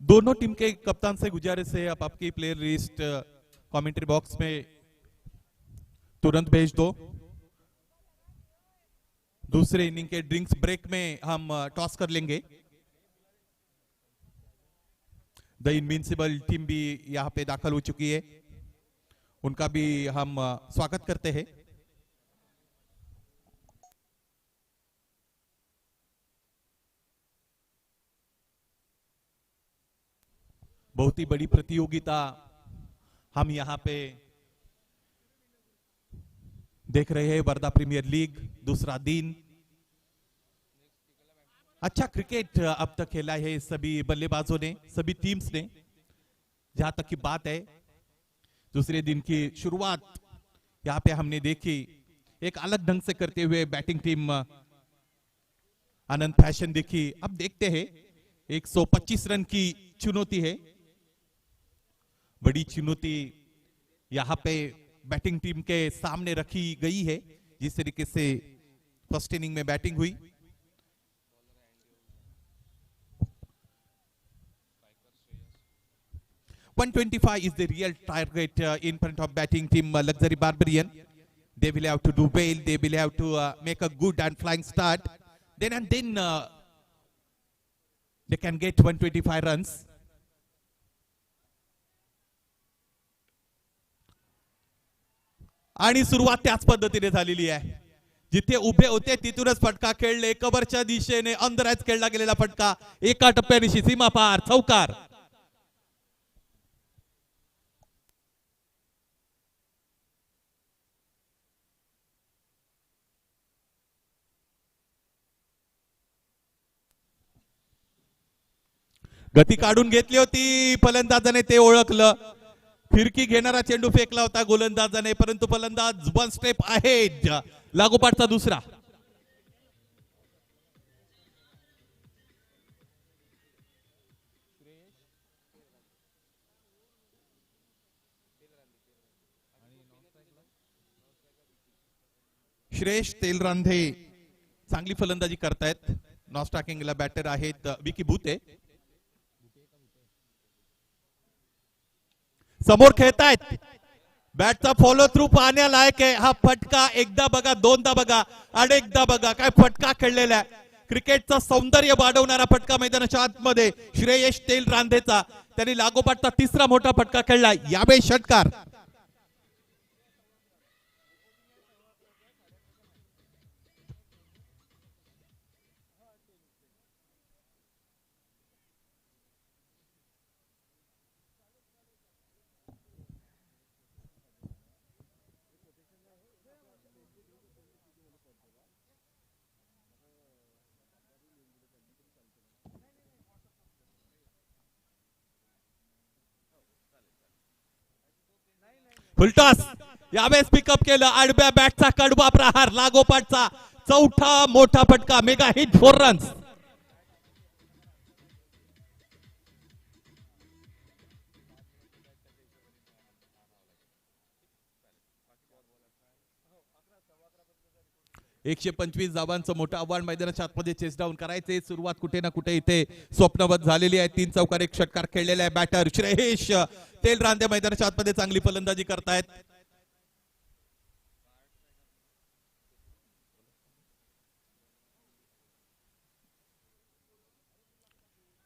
दोनों टीम के कप्तान से गुजारिश है आप आपकी प्लेयर लिस्ट कमेंट्री बॉक्स में तुरंत भेज दो. दूसरे इनिंग के ड्रिंक्स ब्रेक में हम टॉस कर लेंगे. द इनविंसिबल टीम भी यहाँ पे दाखिल हो चुकी है, उनका भी हम स्वागत करते हैं. बहुत ही बड़ी प्रतियोगिता हम यहाँ पे देख रहे हैं. वर्धा प्रीमियर लीग दूसरा दिन. अच्छा क्रिकेट अब तक खेला है सभी बल्लेबाजों ने, सभी टीम्स ने. जहां तक की बात है, दूसरे दिन की शुरुआत यहाँ पे हमने देखी एक अलग ढंग से करते हुए बैटिंग टीम आनंद फैशन देखी. अब देखते हैं 125 रन की चुनौती है, बड़ी चुनौती यहाँ पे बैटिंग टीम के सामने रखी गई है. जिस तरीके से फर्स्ट इनिंग में बैटिंग हुई, $125 is the real target in front of batting team Luxury Barbarian. they will have to do well. They will have to make a good and flying start. Then they can get 125 runs. आणि सुरुवात त्याच पद्धतीने झालेली आहे. जिथे उभे होते तिथूनच फटका खेळले. कव्हरच्या दिशेने अंदरच खेळला गेलेला फटका एका टप्प्यानिशी सीमा पार, चौकार. गती काढून घेतली होती फलंदाजाने, ते ओळखलं. फिरकी घेणारा चेंडू फेकला होता गोलंदाजाने, परंतु फलंदाज वन स्टेप आहे. लागोपाठचा दुसरा. श्रेयश तेलरांधे चांगली फलंदाजी करतायत. नॉन स्ट्रायकिंगला बॅटर आहेत विकी भूते. समोर खेळतायत. बॅटचा फॉलो थ्रू पाहण्यालायक आहे. हा फटका एकदा बघा, दोनदा बघा, अनेकदा बघा. काय फटका खेळलेला आहे. क्रिकेटचं सौंदर्य वाढवणारा फटका मैदानाच्या आतमध्ये श्रेयश तेलरांधेचा. त्यांनी लागोपाठचा तिसरा मोठा फटका खेळला. यावेळी षटकार. फुलटॉस यावेळेस पिकअप केलं. आडव्या बॅटचा कडवा प्रहार. लागोपाठचा चौथा मोठा फटका. Mega hit 4 runs. एकशे 25 धावांचं मोठं आव्हान मैदानाच्या आतमध्ये चेस डाऊन करायचे. सुरुवात कुठे ना कुठे इथे स्वप्नवत झालेली आहे. 3 चौकार 1 षटकार खेळलेला आहे. बॅटर श्रेयश तेलरांधे मैदानाच्या आतमध्ये चांगली फलंदाजी करतायत.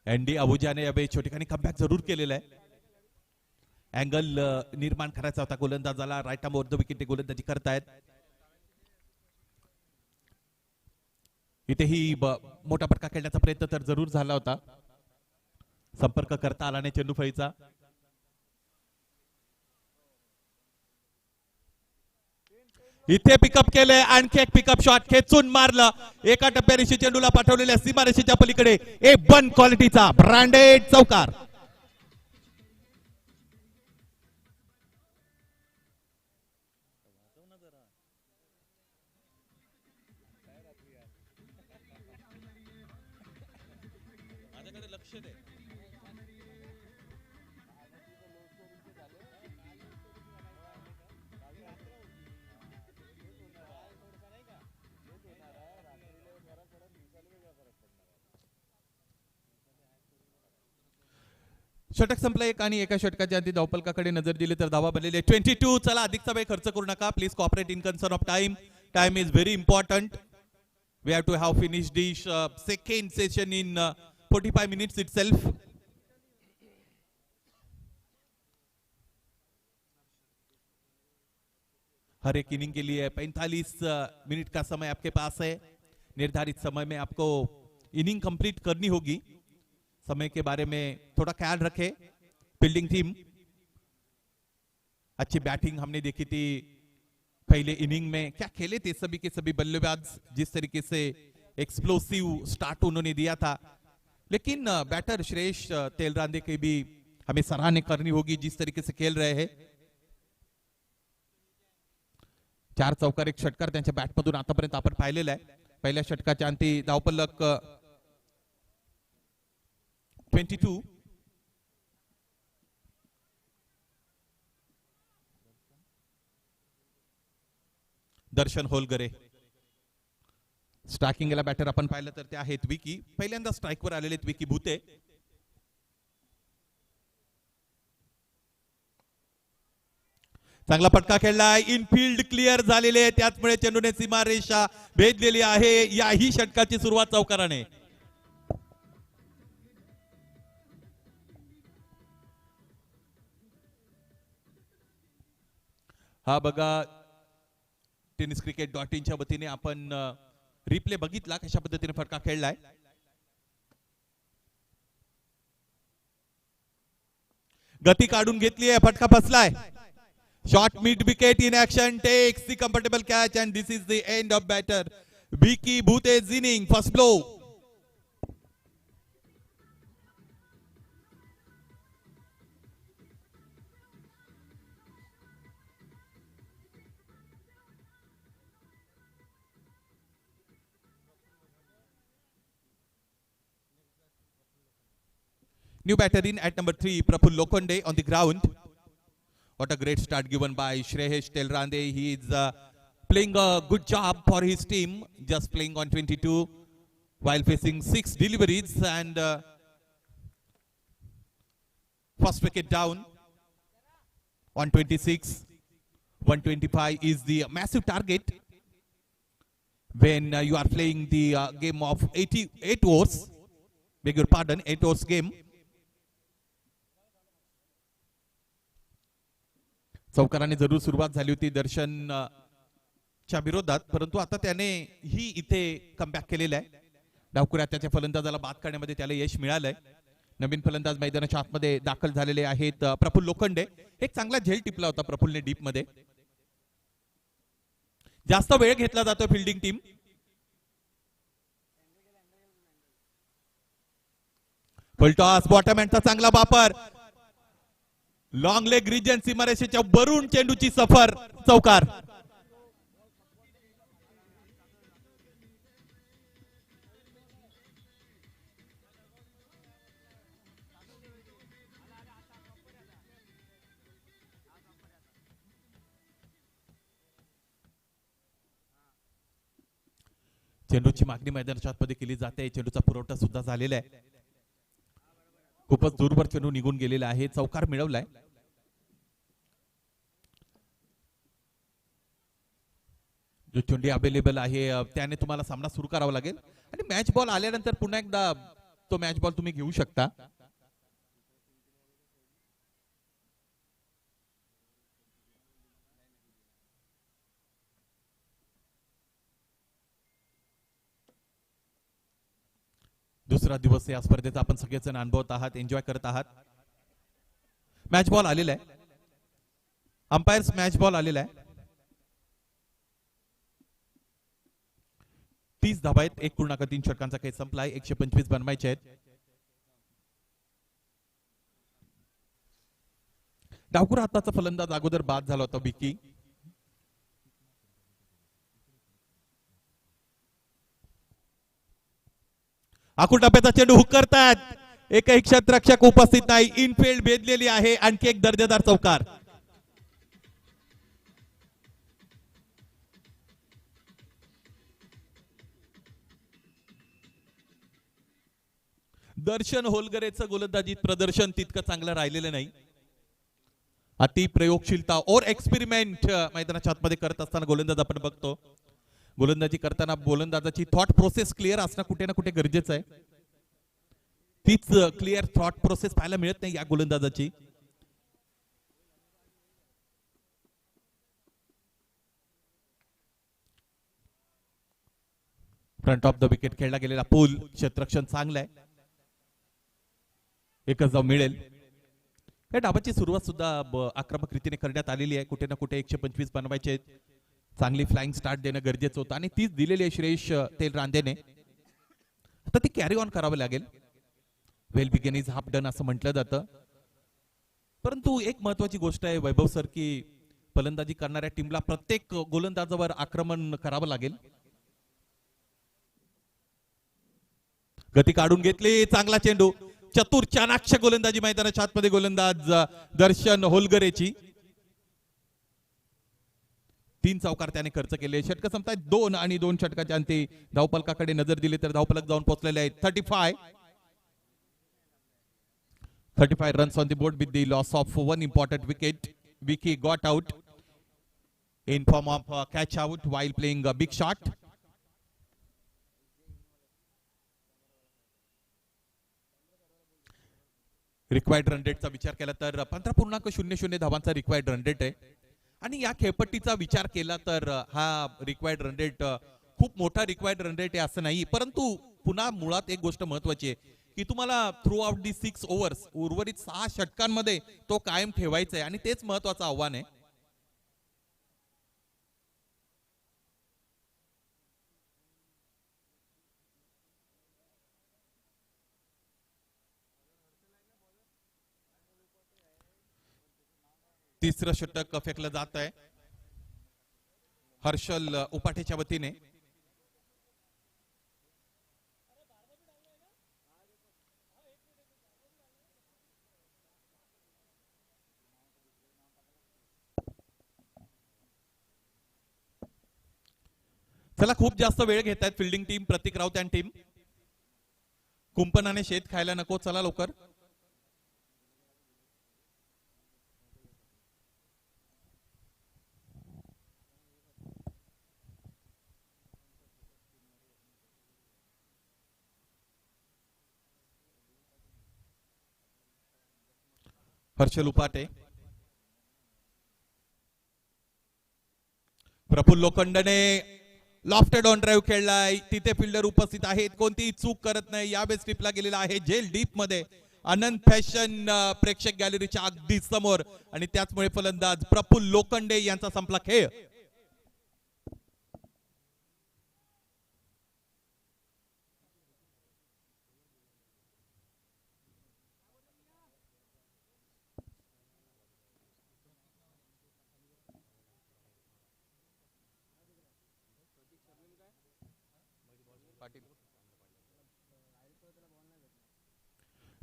अँडी अहुजाने यावेळी छोटेखानी कमबॅक जरूर केलेला आहे. अँगल निर्माण करायचा होता गोलंदाजाला. राईट आर्म वर विकेट गोलंदाजी करतायत. इथेही मोठा फटका खेळण्याचा प्रयत्न तर जरूर झाला होता. संपर्क करता आला नाही चेंडू फळीचा. इथे पिकअप केले. आणखी एक पिकअप शॉट खेचून मारलं. एका टप्प्यानिशी चेंडूला पाठवलेल्या सीमारेषेच्या पलीकडे एक वन क्वालिटीचा ब्रँडेड चौकार. षटक संपलं एक आणि एका षटकाच्या आधी धावफलकाकडे नजर दिली तर धावा बनलेले 22. चला अधिकचा वेळ खर्च करू नका. Please cooperate in concern of time. Time is very important. We have to have finish this second session in 45 minutes itself. हर एक इनिंग के लिए 45 मिनट का समय आपके पास है. निर्धारित समय में आपको इनिंग कंप्लीट करनी होगी. समय के बारे में थोड़ा ख्याल रखें. फील्डिंग टीम अच्छी बैटिंग हमने देखी थी पहले इनिंग में. क्या खेले थे सभी के सभी बल्लेबाज. जिस तरीके से एक्सप्लोसिव स्टार्ट उन्होंने दिया था. लेकिन बैटर श्रेयश तेलरांधे की भी हमें सराहना करनी होगी जिस तरीके से खेल रहे हैं. 4 चौकार 1 षटकार त्यांच्या बॅटमधून आतापर्यंत आपण पाहिलेला आहे. पहिल्या षटकाच्या अंती धावफलक 22. दर्शन होलगरे. स्ट्रायकिंगला बॅटर आपण पाहिलं तर ते आहेत विकी. पहिल्यांदा स्ट्राईकवर आलेले आहेत विकी भूते. चांगला फटका खेळलाय, इनफिल्ड क्लिअर झालेले आहे, त्याचमुळे चेंडूने सीमारेषा भेदलेली आहे. याही षटकाची सुरुवात चौकाराने. हा बघा tenniscricket.in च्या वतीने आपण रिप्ले बघितला कशा पद्धतीने फटका खेळलाय. गती काढून घेतली आहे, फटका फसलाय. Shot mid wicket in action takes the comfortable catch and this is the end of batter Vicky Bhute's inning. First blow. New batter in at number 3, Praful Lokhande on the ground. What a great start given by Shreyesh Telrande. He is playing a good job for his team, just playing on 22 while facing 6 deliveries and first wicket down. 126, 125 is the massive target when you are playing the game of 88 overs. Beg your pardon, 8 overs game. चौकाराने जरूर सुरुवात झाली होती दर्शन च्या विरोधात, परंतु आता त्याने ही इथे कमबॅक केलेला आहे. डावखुऱ्यात त्याच्या फलंदाजाला बाद करण्यामध्ये त्याला यश मिळालंय. नवीन फलंदाज मैदानाच्या आतमध्ये दाखल झालेले आहेत प्रफुल्ल लोखंडे. एक चांगला झेल टिपला होता प्रफुल्लने डीप मध्ये. जास्त वेळ घेतला जातो fielding team. Full toss, bottom हँडचा चांगला वापर. लॉंग लेग रिजन सीमारेषेच्या वरून चेंडूची सफर चौकार. चेंडूची मागणी मैदानाच्या आतमध्ये केली जाते. चेंडूचा पुरवठा सुद्धा झालेला आहे. खूपच दूरवर चेंडू निघून गेलेला आहे. चौकार मिळवलाय. जो चेंडू अवेलेबल आहे त्याने तुम्हाला सामना सुरू करावा लागेल आणि मॅच बॉल आल्यानंतर पुन्हा एकदा तो मॅच बॉल तुम्ही घेऊ शकता. दुसरा दिवस या स्पर्धेचा आपण सगळेजण अनुभवत आहात, एन्जॉय करत आहात. मॅच बॉल आलेला आहे. अंपायर्स मॅच बॉल आलेला आहे. 30 धाबा आहेत. 1.3 षटकांचा खेळ संपलाय. 125 बनवायचे आहेत. डावखुरा हाताचा फलंदाज अगोदर बाद झाला होता विकी. आखूड टप्प्याचा चेंडू हुक करतात. एकही क्षेत्ररक्षक उपस्थित नाही. इनफिल्ड भेदलेली आहे. आणखी एक दर्जेदार चौकार. दर्शन होलगरेचं गोलंदाजीत प्रदर्शन तितकं चांगलं राहिलेलं नाही. अति प्रयोगशीलता और एक्सपेरिमेंट मैदानाच्या आतमध्ये करत असताना गोलंदाज आपण बघतो. गोलंदाजी करताना गोलंदाजाची थॉट प्रोसेस क्लिअर असणं कुठे ना कुठे गरजेचं आहे. तीच क्लिअर थॉट प्रोसेस पाहायला मिळत नाही या गोलंदाजाची. फ्रंट ऑफ द विकेट खेळला गेलेला पूल क्षेत्ररक्षण चांगलं आहे. एकच धाव मिळेल. या डावाची सुरुवात सुद्धा आक्रमक रीतीने करण्यात आलेली आहे. कुठे ना कुठे 125 बनवायचे. चांगली फ्लाइंग स्टार्ट देणं गरजेचं होतं आणि तीच दिलेली आहे श्रेयश तेलरांदेने. आता ती कॅरी ऑन करावं लागेल. Well begun is half done असं म्हटलं जातं. परंतु एक महत्वाची गोष्ट आहे वैभव सर की फलंदाजी करणाऱ्या टीमला प्रत्येक गोलंदाजावर आक्रमण करावं लागेल. गती काढून घेतली. चांगला चेंडू. चतुर चाणाक्ष गोलंदाजी मैदानाच्या आतमध्ये गोलंदाज दर्शन होलगरेची. 3 चौकार त्याने खर्च केले. षटक संपताय 2 आणि 2 षटकाच्या अंती धावफलकाकडे नजर दिली तर धावफलक जाऊन पोहोचलेले आहेत. 35 runs on the board with the loss of one important wicket. Vicky got out. in form of catch out while playing a big shot. Required run रेटचा विचार केला तर 15.00 धावांचा रिक्वायर्ड रन रेट आहे आणि या खेळपट्टीचा विचार केला तर हा रिक्वायर्ड रन रेट खूप मोठा रिक्वायर्ड रन रेट आहे असं नाही, परंतु पुन्हा मुळात एक गोष्ट महत्त्वाची आहे की तुम्हाला थ्रू आउट दी 6 ओव्हर्स उर्वरित 6 षटकांमध्ये तो कायम ठेवायचा आहे आणि तेच महत्त्वाचं आव्हान आहे. तिसरं षटक फेकलं जात आहे हर्षल उपाटेच्या वतीने. चला, खूप जास्त वेळ घेत आहेत fielding team, Prateek Raut and team. कुंपणाने शेत खायला नको, चला लवकर. हर्षल उपाटे, प्रफुल्ल लोखंडने लॉफ्टेड ऑन ड्राईव्ह खेळलाय, तिथे फिल्डर उपस्थित आहेत, कोणतीही चूक करत नाही. यावेळेस स्ट्रिपला गेलेला आहे जेल डीप मध्ये आनंद फॅशन प्रेक्षक गॅलरीच्या अगदी समोर आणि त्याचमुळे फलंदाज प्रफुल्ल लोखंडे यांचा संपला खेळ.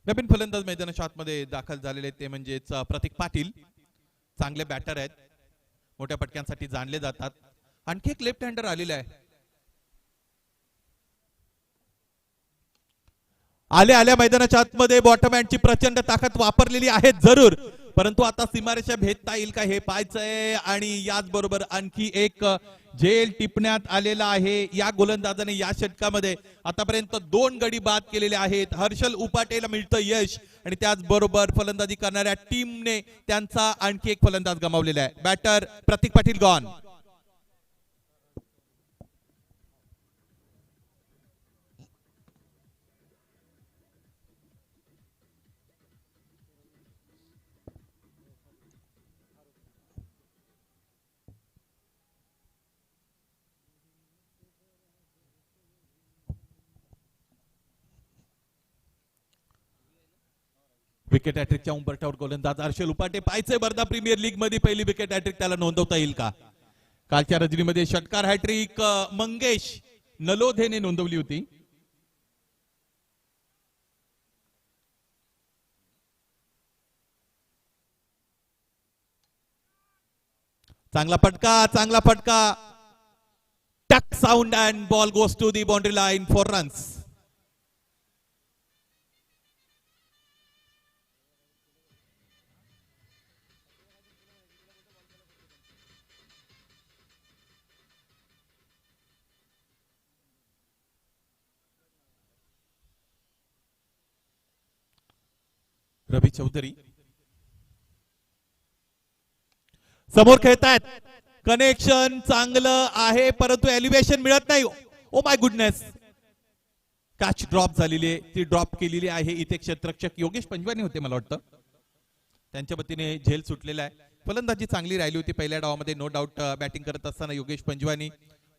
नवीन फलंदाज मैदानाच्या आतमध्ये दाखल झालेले ते म्हणजेच प्रतीक पाटील. चांगले बॅटर आहेत, मोठ्या पटक्यांसाठी जाणले जातात. आणखी एक लेफ्ट हँडर आलेला आहे. आल्या मैदानाच्या आतमध्ये बॉटम हँडची प्रचंड ताकद वापरलेली आहे जरूर, परंतु आता सीमारेषा भेदता येईल का हे पाहायचंय. आणि याचबरोबर आणखी एक झेल टिपण्यात आलेला आहे या गोलंदाजाने. या षटकामध्ये आतापर्यंत 2 गडी बाद केलेले आहेत. हर्षल उपाटेला मिळतं यश आणि त्याचबरोबर फलंदाजी करणाऱ्या टीमने त्यांचा आणखी एक फलंदाज गमावलेला आहे. बॅटर प्रतीक पाटील गॉन. विकेट हॅट्रिकच्या उंबरठ्यावर गोलंदाज हर्षल उपाटे. पाहायचे वर्धा प्रीमियर लीग मध्ये पहिली विकेट हॅट्रिक त्याला नोंदवता येईल का. कालच्या रजनीमध्ये षटकार हॅट्रिक मंगेश नलोधेने नोंदवली होती. चांगला फटका टक sound and ball goes to the boundary line for runs. Ravi Chaudhary समोर खेळतायत. कनेक्शन चांगलं आहे परंतु एलिव्हेशन मिळत नाही. Oh my goodness, catch drop झालेली आहे, ती ड्रॉप केलेली आहे. इथे क्षेत्ररक्षक योगेश पंजवानी होते मला वाटतं, त्यांच्या वतीने झेल सुटलेला आहे. फलंदाजी चांगली राहिली होती पहिल्या डावामध्ये, नो डाऊट. बॅटिंग करत असताना योगेश पंजवानी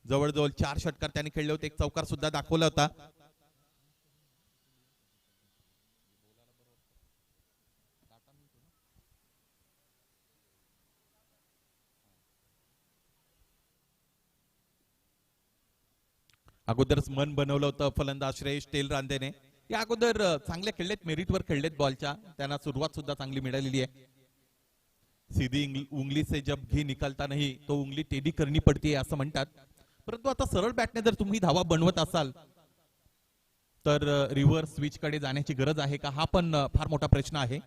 जवळजवळ 4 षटकार त्यांनी खेळले होते, एक चौकार सुद्धा दाखवला होता. अगोदरच मन बनवलं होतं फलंदाज श्रेयस तेलरांदेने. या अगोदर चांगले खेळलेत, मेरिटवर खेळलेत बॉलच्या, त्यांना सुरुवात सुद्धा चांगली मिळालेली आहे. सीधी उंगली से जब घी निकालता नहीं तो उंगली टेढ़ी करनी पडती है असं म्हणतात. परंतु आता सरळ बॅटने जर तुम्ही धावा बनवत असाल तर रिव्हर्स स्विच कडे जाण्याची गरज आहे का, हा पण फार मोठा प्रश्न आहे.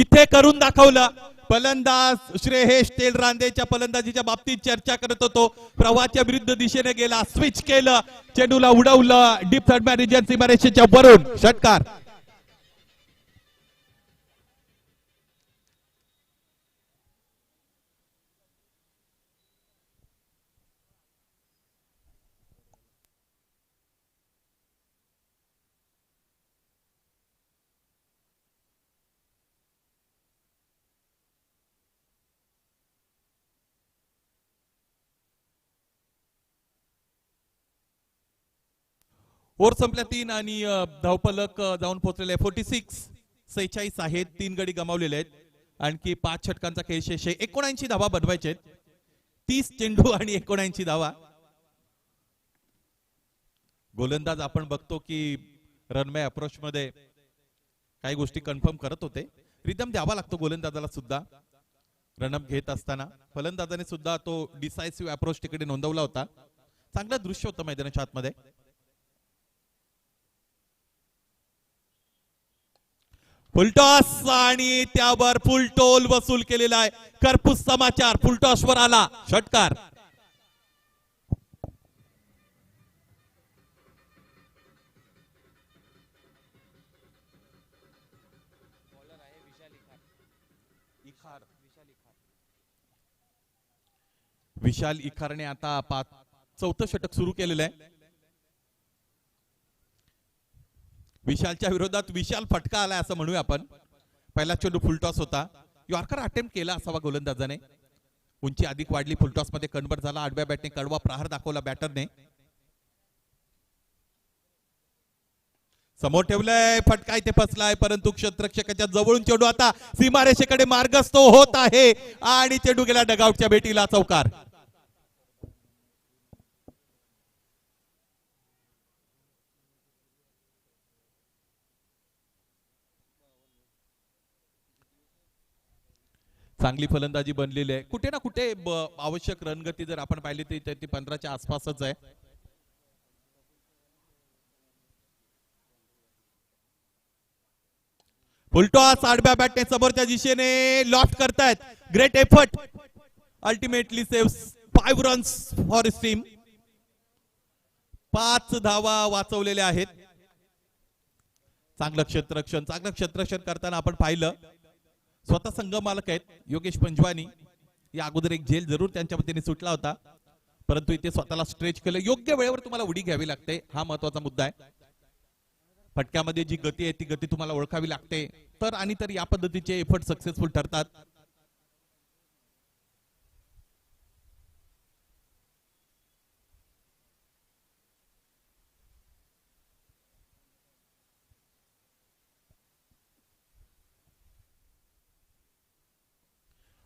इथे करून दाखवलं. फलंदाज श्रेयश तेलरांदेच्या फलंदाजीच्या बाबतीत चर्चा करत होतो. प्रवाहाच्या विरुद्ध दिशेने गेला, स्विच केलं, चेंडूला उडवलं डीप थर्ड मॅन रिजन सीमारेषेच्या वरून षटकार. ओव्हर संपल्या 3 आणि धावफलक जाऊन पोहोचलेले 46 आहेत. 3 गडी गमावलेले आहेत. आणखी 5 षटकांचा खेळ शेष आहे. 79 धावा बनवायचे आहेत. 30 चेंडू आणि 79 धावा. गोलंदाज आपण बघतो की रनवे अप्रोच मध्ये काही गोष्टी कन्फर्म करत होते. रिदम द्यावा लागतो गोलंदाजाला सुद्धा रनअप घेत असताना. फलंदाजाने सुद्धा तो डिसायसिव्ह अप्रोच तिकडे नोंदवला होता. चांगलं दृश्य होतं मैदानाच्या आतमध्ये. फुलटॉस आणि त्यावर फुलटोल वसूल केलेला आहे. कर्पूस समाचार फुलटॉसवर आला षटकार. विशाल इखारने आता 4थं षटक सुरू केलेलं आहे. विशालच्या विरोधात विशाल फटका आलाय असं म्हणूया आपण. पहिला चेंडू फुलटॉस होता. यॉर्कर अटेम्प्ट केला असावा गोलंदाजाने. उंची अधिक वाढली, फुलटॉस मध्ये कन्वर्ट झाला. आडव्या बॅटने कडवा प्रहार दाखवला बॅटरने. समोर ठेवलंय, फटका इथे फसलाय, परंतु क्षेत्ररक्षकाच्या जवळून चेंडू आता सीमारेषेकडे मार्गस्थ होत आहे आणि चेंडू गेला डगआउटच्या भेटीला. चौकार. चांगली फलंदाजी बनलेली आहे. कुठे ना कुठे आवश्यक रनगती जर आपण पाहिली तर ती 15च्या आसपासच आहे. फुलटॉस आडव्या बॅटने समोरच्या दिशेने लॉफ्ट करतायत. Great effort, ultimately saves 5 runs for his team. 5 धावा वाचवलेल्या आहेत. चांगलं क्षेत्ररक्षण करताना आपण पाहिलं. स्वतः संघ मालक आहेत योगेश पंजवानी. या अगोदर एक झेल जरूर त्यांच्या वतीने सुटला होता, परंतु इथे स्वतःला स्ट्रेच केलं. योग्य वेळेवर तुम्हाला उडी घ्यावी लागते, हा महत्वाचा मुद्दा आहे. फटक्यामध्ये जी गती आहे ती गती तुम्हाला ओळखावी लागते, तर आणि तर या पद्धतीचे एफर्ट सक्सेसफुल ठरतात.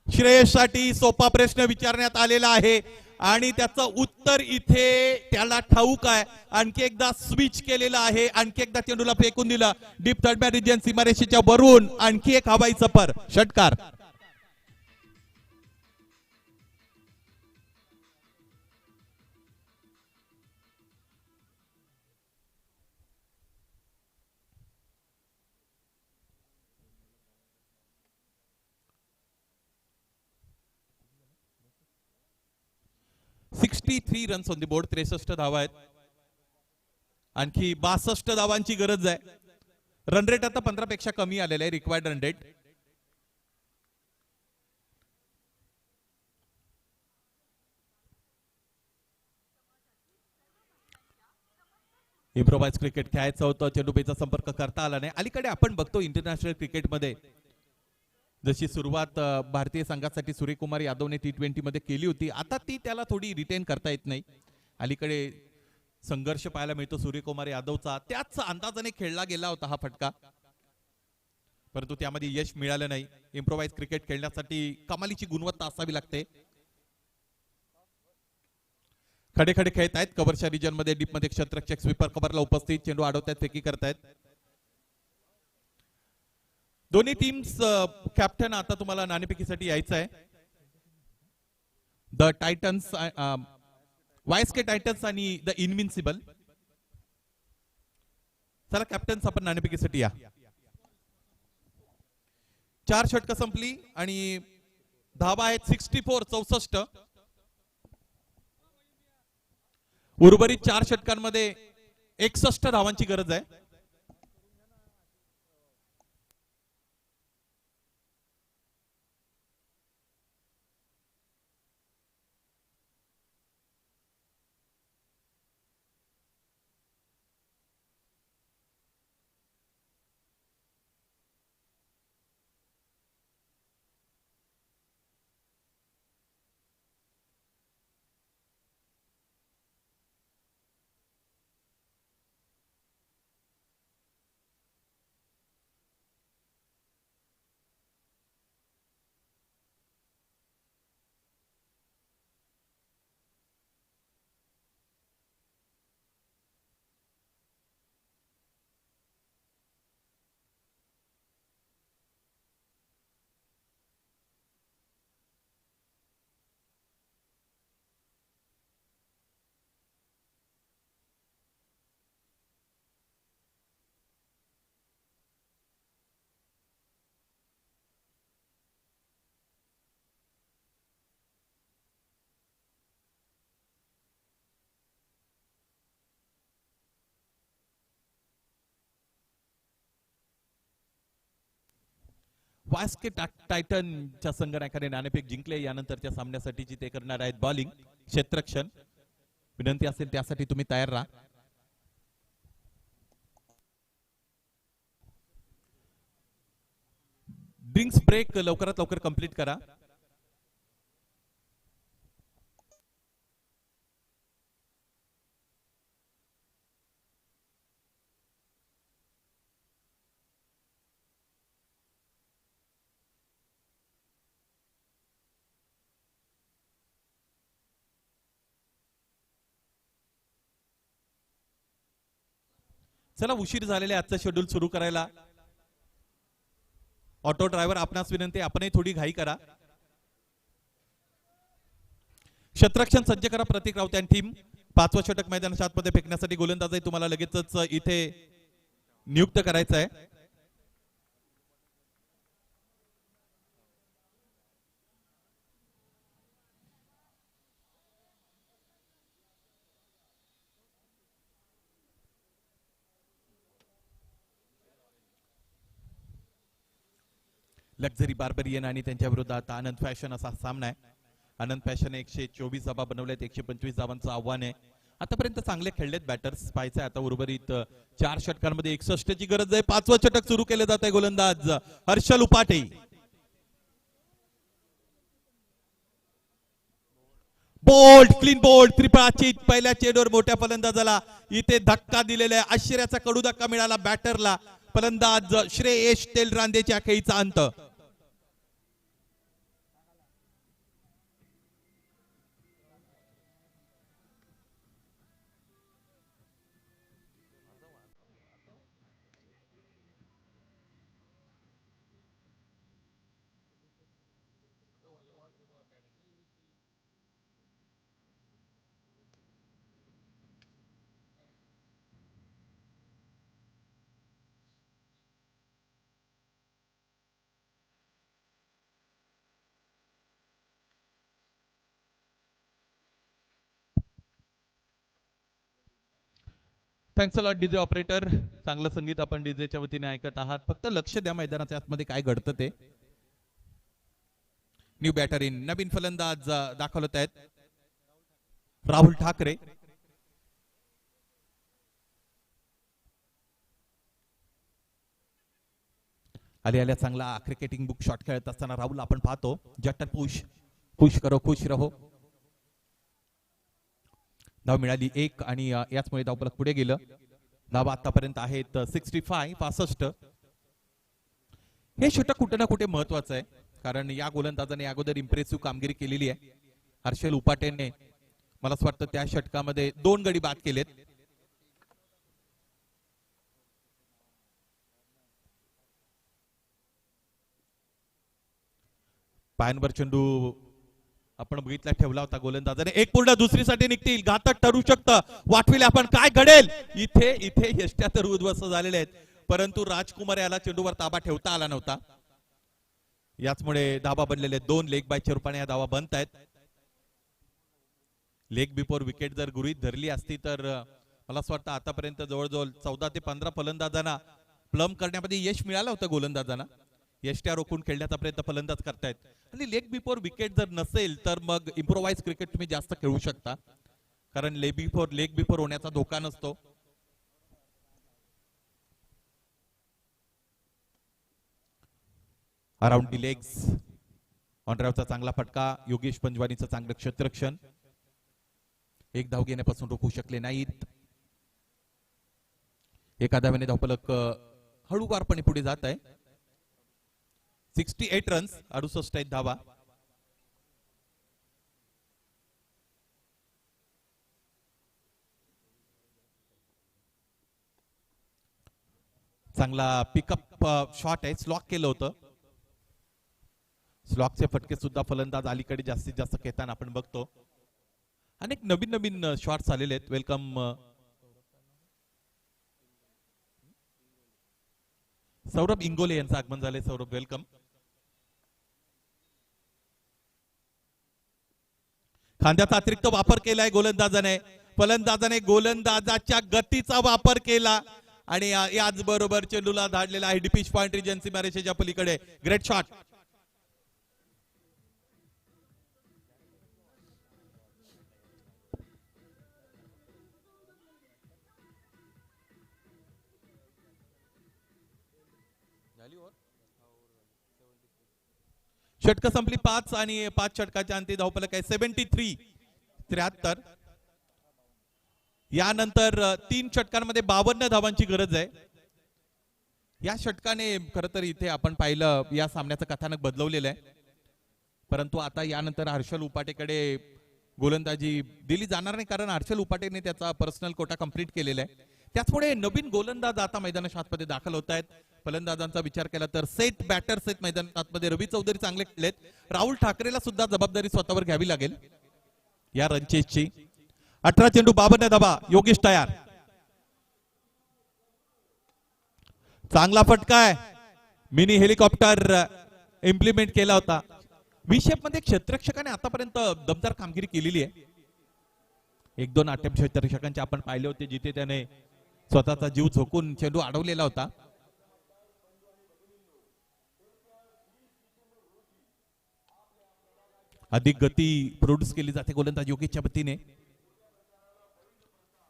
श्रेयससाठी सोपा प्रश्न विचारण्यात आलेला आहे आणि त्याचं उत्तर इथे त्याला ठाऊक आहे. आणखी एकदा स्विच केलेला आहे. आणखी एकदा चेंडूला फेकून दिला डीप थर्ड मॅन रिजन सीमारेषेच्या वरून. आणखी एक हवाई सफर. षटकार. Three runs on the board. 63 धावा आहेत. आणखी 62 धावांची गरज आहे. रन रेट आता 15 पेक्षा कमी आलेला आहे required run rate. Improvise cricket खेळायचं होतं, चेंडूपेचा संपर्क करता आला नाही. अलीकडे आपण बघतो इंटरनॅशनल क्रिकेटमध्ये जशी सुरुवात भारतीय संघासाठी सूर्यकुमार यादवने T20 मध्ये केली होती, आता ती त्याला थोडी रिटेन करता येत नाही. अलीकडे संघर्ष पाहायला मिळतो सूर्यकुमार यादवचा. त्याच अंदाजाने खेळला गेला होता हा फटका, परंतु त्यामध्ये यश मिळालं नाही. इम्प्रोवाइज क्रिकेट खेळण्यासाठी कमालीची गुणवत्ता असावी लागते. खडे खडे खेळत आहेत कव्हरच्या रिजन मध्ये. डीप मध्ये क्षेत्ररक्षक स्वीपर कव्हरला उपस्थित. चेंडू अडवतायत, फेकी करतायत दोन्ही टीम्स. कॅप्टन आता तुम्हाला नाणेफेकीसाठी यायचं आहे. द टायटन्स, वायएसके टायटन्स आणि द इनविन्सिबल. चला कॅप्टन्स आपण नाणेफेकीसाठी या. 4 षटक संपली आणि धावा आहेत 64 उर्वरित 4 षटकांमध्ये 61 धावांची गरज आहे. वास्के टायटनच्या संघनायकाने नाणेफेक जिंकले. यानंतरच्या सामन्यासाठीची ते करणार आहेत बॉलिंग. क्षेत्ररक्षण विनंती असेल त्यासाठी तुम्ही तयार राहा. ड्रिंक्स ब्रेक लवकरात लवकर कंप्लीट करा. चला उशीर झालेला आजचं शेड्यूल सुरू करायला. ऑटो ड्रायव्हर आपणास विनंती आपणही थोडी घाई करा. क्षेत्ररक्षण सज्ज करा. प्रतीक राऊत आणि टीम 5वं षटक मैदानाच्या आतमध्ये फेकण्यासाठी गोलंदाजही तुम्हाला लगेचच इथे नियुक्त करायचं आहे. लक्झरी बार्बरियन आणि त्यांच्या विरोधात आनंद फॅशन असा सामना आहे. आनंद फॅशन 124 धावा बनवल्यात. 125 धावांचं आव्हान आहे. आतापर्यंत चांगले खेळलेत बॅटर्स. पाहायचं आता उर्वरित 4 षटकांमध्ये 61 ची गरज आहे. 5वं षटक सुरू केले जात आहे. गोलंदाज हर्षल उपाटे. बोल्ड क्लीन बोल्ड त्रिपळाची पहिल्या चेंडूवर मोठ्या फलंदाजाला इथे धक्का दिलेला आहे. आश्चर्याचा कडू धक्का मिळाला बॅटरला. फलंदाज श्रेयश तेलरांदेच्या खेळीचा अंत. Thanks a lot DJ operator. चांगलं संगीत आपण डीजेच्या वतीने ऐकत आहात. फक्त लक्ष द्या मैदानाच्या आतमध्ये काय घडतं ते. New batter in. नवीन फलंदाज दाखल होत आहेत राहुल ठाकरे. आल्या चांगला क्रिकेटिंग बुक शॉट खेळत असताना राहुल आपण पाहतो. जट्टर पुश पुश करो खुश रहो. धाव मिळाली 1 आणि याचमुळे धावफलक पुढे गेलं. धाव आतापर्यंत आहेत 65. हे षटक कुठे ना कुठे महत्वाचं आहे कारण या गोलंदाजाने अगोदर इम्प्रेसिव्ह कामगिरी केलेली आहे. हर्षल उपाटेने मला असं वाटतं त्या षटकामध्ये 2 गडी बाद केलेत. पायांवर चेंडू आपण बघितला ठेवला होता गोलंदाजाने. एक पूर्ण दुसरीसाठी निघतील. घातक ठरू शकतं. वाटविले आपण काय घडेल. इथे यष्ट्या तर उद्ध्वस्त झालेले आहेत परंतु राजकुमार याला चेंडूवर ताबा ठेवता आला नव्हता. याचमुळे धाबा बनलेले 2 लेग बायच्या रूपाने या धावा बनत आहेत. लेग बिफोर विकेट जर गृहीत धरली असती तर मला असं वाटतं आतापर्यंत जवळजवळ 14 ते 15 फलंदाजांना प्लम करण्यामध्ये यश मिळालं होतं गोलंदाजांना. यष्ट्या रोखून खेळण्याचा प्रयत्न फलंदाज करतायत. आणि लेग बिफोर विकेट जर नसेल तर मग इम्प्रोवाइज क्रिकेट तुम्ही जास्त खेळू शकता, कारण लेग बिफोर होण्याचा धोका नसतो. अराउंड दी लेग्स ऑनरावचा चांगला फटका, योगेश पंजवानीचं चांगलं क्षेत्ररक्षण. एक धाव घेण्यापासून रोखू शकले नाहीत. एका धावेने धावफलक हळूवारपणे पुढे जात आहे. 68 रन्स, 68 धावा. चांगला पिकअप शॉट आहे, स्लॉक केलं होतं. स्लॉकचे फटके सुद्धा फलंदाज अलीकडे जास्तीत जास्त खेळताना आपण बघतो. अनेक नवीन नवीन शॉट्स आलेले आहेत. वेलकम सौरभ इंगोले यांचं आगमन झाले. सौरभ वेलकम. खांद्याचा अतिरिक्त वापर केलाय गोलंदाजाने. फलंदाजाने गोलंदाजाच्या गतीचा वापर केला आणि याच बरोबर चेंडूला धाडलेला आहे डिपिच पॉइंट रिजन्सी मॅरेजच्या पलीकडे. Great shot. षटक संपली 5 आणि 5 षटकाच्या अंती धावफलक आहे 73. यानंतर 3 षटकांमध्ये 52 धावांची गरज आहे. या षटकाने खर तर इथे आपण पाहिलं या सामन्याचं कथानक बदलवलेलं आहे. परंतु आता यानंतर हर्षल उपाटेकडे गोलंदाजी दिली जाणार नाही, कारण हर्षल उपाटेने त्याचा पर्सनल कोटा कंप्लीट केलेला आहे. त्याचमुळे नवीन गोलंदाज आता मैदानाच्या आतमध्ये दाखल होत आहेत. फलंदाजांचा विचार केला तर बॅटर सेट मैदानात आतमध्ये रवी चौधरी चांगले खेळलेत. राहुल ठाकरेला सुद्धा जबाबदारी स्वतःवर घ्यावी लागेल या रनचेसची. 18 चेंडू 52 धावा. योगेश तयार. चांगला फटका आहे. मिनी हेलिकॉप्टर इम्प्लिमेंट केला होता. विशेप मध्ये क्षेत्ररक्षकाने आतापर्यंत दमदार कामगिरी केलेली आहे. 1-2 अटेम्प्ट क्षेत्ररक्षकांचे आपण पाहिले होते जिथे त्याने स्वतःचा जीव झोकून चेंडू अडवलेला होता. अधिक गती प्रोड्यूस केली जाते गोलंदाज योगेशच्या वतीने.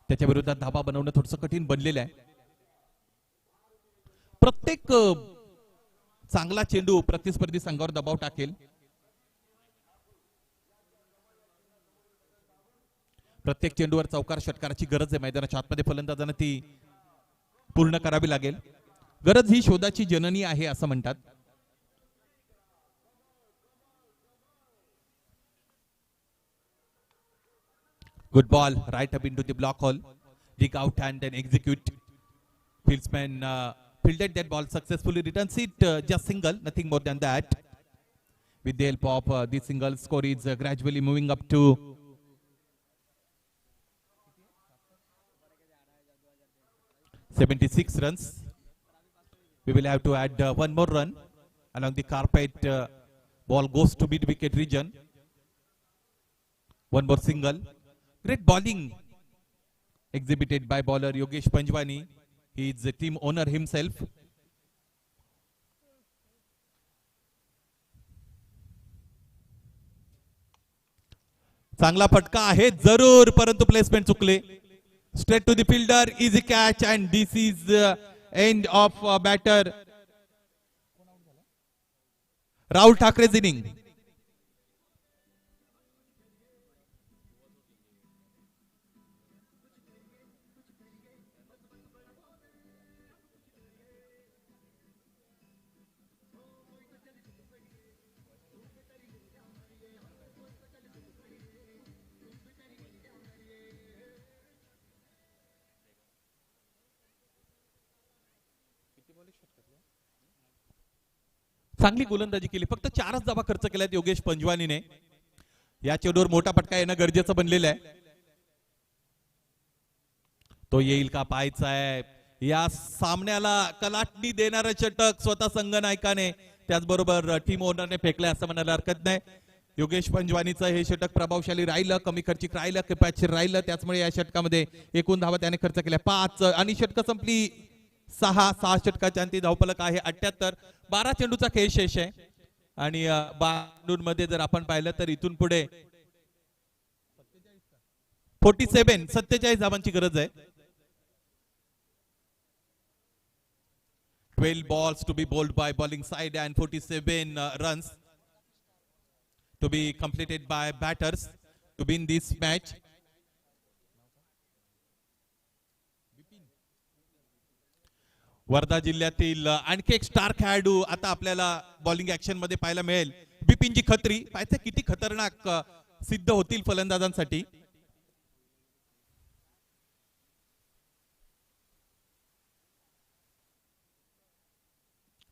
त्याच्या विरोधात धाबा बनवणं थोडंसं कठीण बनलेलं आहे. प्रत्येक चांगला चेंडू प्रतिस्पर्धी संघावर दबाव टाकेल. प्रत्येक चेंडूवर चौकार षटकाराची गरज आहे. मैदानाच्या आतमध्ये फलंदाजांना ती पूर्ण करावी लागेल. गरज ही शोधाची जननी आहे असं म्हणतात. Good ball right up into the block hole. Dig out and then execute. Fieldsman fielded that ball successfully. Returns it just single, nothing more than that. With the help of the single, score is gradually moving up to 76 runs. We will have to add one more run along the carpet. Ball goes to mid-wicket region. One more single. Great bowling exhibited by bowler Yogesh Panjwani. He is the team owner himself. चांगला फटका आहे जरूर, परंतु placement चुकले. Straight to the fielder, easy catch, and this is end of batter Rahul Thakre's inning. चांगली गोलंदाजी केली. फक्त 4च धावा खर्च केल्यात योगेश पंजवानीने. या चेंडूवर मोठा फटका येणं गरजेचं बनलेलं आहे. तो येईल का पाहायचा आहे. या सामन्याला कलाटणी देणारं षटक स्वतः संघनायकाने त्याचबरोबर टीम ओनरने फेकले असं म्हणायला हरकत नाही. योगेश पंजवानीचं हे षटक प्रभावशाली राहिलं, कमी खर्चिक राहिलं, किफायतशीर राहिलं, त्याचमुळे या षटकामध्ये एकूण धावा त्याने खर्च केल्या 5 आणि षटक संपली 6 षटकाच्या अंती धावफलक आहे 78. 12 चेंडूचा खेळ शेष आहे आणि मध्ये जर आपण पाहिलं तर इथून पुढे 47 धावांची गरज आहे. 12 balls to be bowled by bowling side and 47 runs to be completed by batters to win this match. Wardha जिल्ह्यातील आणखी एक स्टार खेळाडू आता आपल्याला बॉलिंग ऍक्शन मध्ये पाहायला मिळेल. बिपिनजी खत्री. पाहिजे किती खतरनाक सिद्ध होतील फलंदाजांसाठी.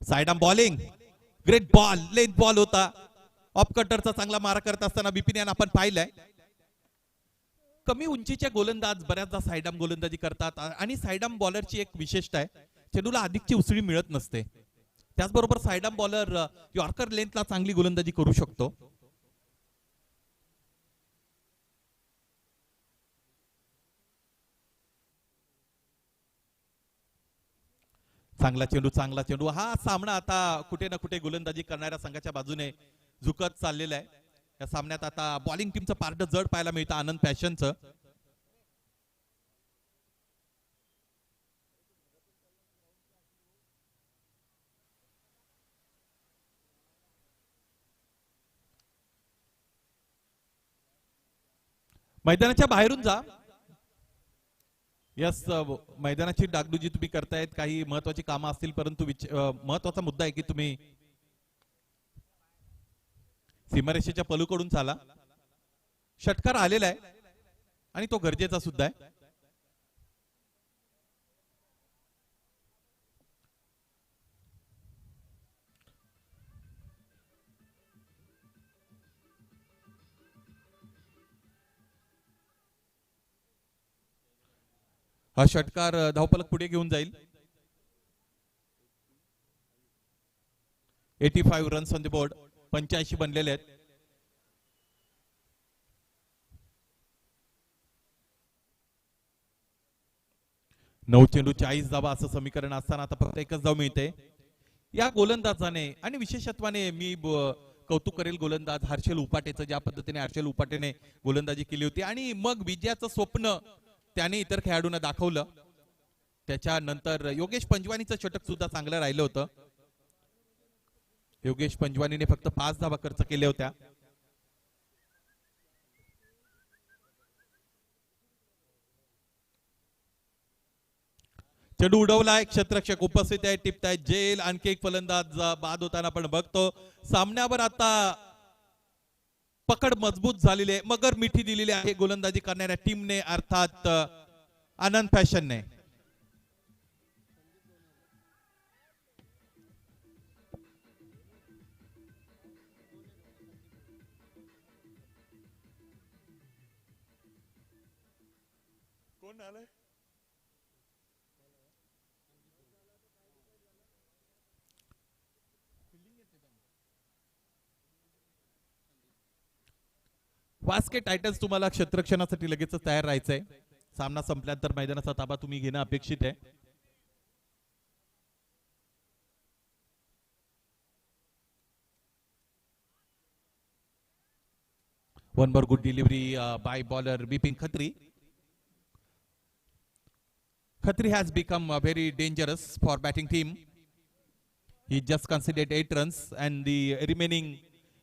Side arm bowling, great ball, length ball होता. ऑफ कटरचा चांगला मारा करत असताना बिपिन यांना आपण पाहिलंय. कमी उंचीचे गोलंदाज बऱ्याचदा साइड आर्म गोलंदाजी करतात आणि साइड आर्म बॉलरची एक विशेषता आहे, चेंडूला अधिकची उसळी मिळत नसते. त्याचबरोबर साइड आर्म बॉलर यॉर्कर लेंथला चांगली गोलंदाजी करू शकतो. चांगला चेंडू. हा सामना आता कुठे ना कुठे गोलंदाजी करणाऱ्या संघाच्या बाजूने झुकत चाललेला आहे. या सामन्यात आता बॉलिंग टीमचं पार्ट जड पाहायला मिळतं आनंद फॅशनचं. मैदानाच्या बाहेरून जा. यस, मैदानाची डागडुजी तुम्ही करतायत, काही महत्वाची कामं असतील, परंतु महत्वाचा मुद्दा आहे की तुम्ही सीमारेषेच्या पलूकडून चाला. षटकार आलेला आहे आणि तो गरजेचा सुद्धा आहे. हा षटकार धावफलक पुढे घेऊन जाईल. 85 रन्स ऑन द बोर्ड. 85 बनलेले आहेत. नऊ चेंडू 40 धावा असं समीकरण असताना आता फक्त एकच धाव मिळते. या गोलंदाजाने आणि विशेषत्वाने मी कौतुक करेल गोलंदाज हर्षल उपाटेचं, ज्या पद्धतीने हर्षल उपाटेने गोलंदाजी केली होती आणि मग विजयाचं स्वप्न त्याने इतर खेळाडूंना दाखवलं. त्याच्यानंतर योगेश पंजवानीचं षटक सुद्धा चांगलं राहिलं होतं. योगेश पंजवानीने फक्त 5 धावा खर्च केल्या होत्या. चेंडू उडवलाय, क्षेत्ररक्षक उपस्थित आहे, टिपताय जेल. आणखी एक फलंदाज बाद होताना आपण बघतो. सामन्यावर आता पकड मजबूत झालेली आहे, मगर मिठी दिलेली आहे गोलंदाजी करणाऱ्या टीमने, अर्थात आनंद फॅशनने. कोण आलंय? वास्के टायटन्स तुम्हाला क्षेत्ररक्षणासाठी लगेच तयार राहायचंय. सामना संपल्यानंतर मैदानाचा ताबा तुम्ही घेणं अपेक्षित आहे. One more good delivery by bowler Bipin Khatri. Khatri has become very dangerous for batting team. He just conceded 8 runs and the remaining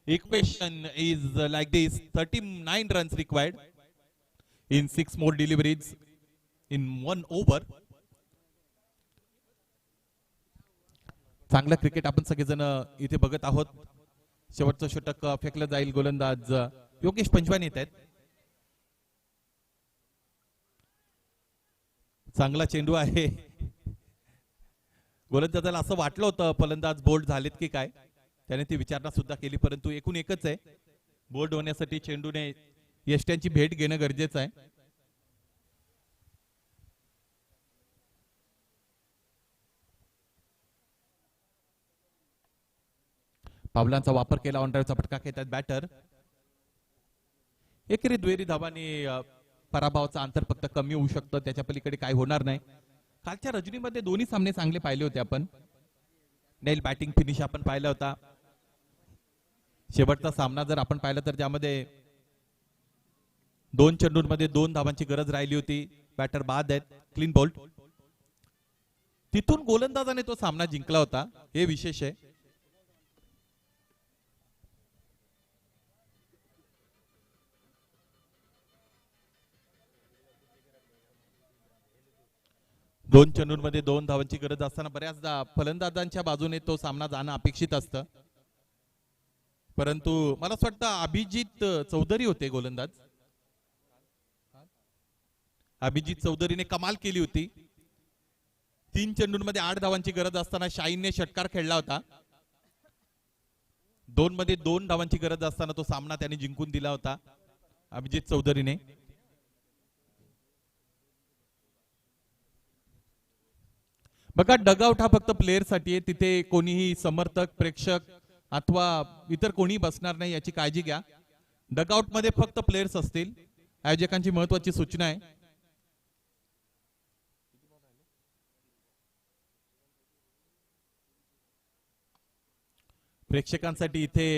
equation is like this: 39 runs required in 6 more deliveries in 1 over. चांगला cricket आपण सगळेजण इथे बघत आहोत. शेवटचं षटक फेकलं जाईल. गोलंदाज योगेश पंजवानी येत आहेत. चांगला चेंडू आहे. गोलंदाजाला असं वाटलं होतं फलंदाज बोल्ड झालेत की काय, त्याने ती विचारणा सुद्धा केली, परंतु एकूण एकच आहे, बोल्ड होण्यासाठी चेंडूने यष्ट्यांची भेट घेणं गरजेचं आहे. पावलांचा वापर केला, ऑन ड्राईव्हचा फटका खेळतात बॅटर. एकेरी दुहेरी धावांनी पराभवाचं अंतर फक्त कमी होऊ शकतं, त्याच्या पलीकडे काय होणार नाही. कालच्या रजनीमध्ये दोन्ही सामने चांगले पाहिले होते आपण. नेल बॅटिंग फिनिश आपण पाहिला होता. शेवटचा सामना जर आपण पाहिला तर त्यामध्ये 2 चेंडूंमध्ये 2 धावांची गरज राहिली होती. बॅटर बाद आहेत, क्लीन बोल्ड. तिथून गोलंदाजाने तो सामना जिंकला होता, हे विशेष आहे. दोन चेंडूंमध्ये 2 धावांची गरज असताना बऱ्याचदा फलंदाजांच्या बाजूने तो सामना जाणं अपेक्षित असतं. परंतु मला असं वाटतं अभिजित चौधरी होते गोलंदाज. अभिजित चौधरीने कमाल केली होती. 3 चेंडूंमध्ये 8 धावांची गरज असताना शाहीनने षटकार खेळला होता. 2 मध्ये 2 धावांची गरज असताना तो सामना त्याने जिंकून दिला होता अभिजित चौधरीने. बघा, डगआउट हा फक्त प्लेयर साठी आहे. तिथे कोणीही समर्थक, प्रेक्षक अथवा इतर कोणी बसणार नाही याची काळजी घ्या. डगआउट मध्ये फक्त प्लेयर्स असतील. आयोजकांची महत्वाची सूचना आहे. प्रेक्षकांसाठी इथे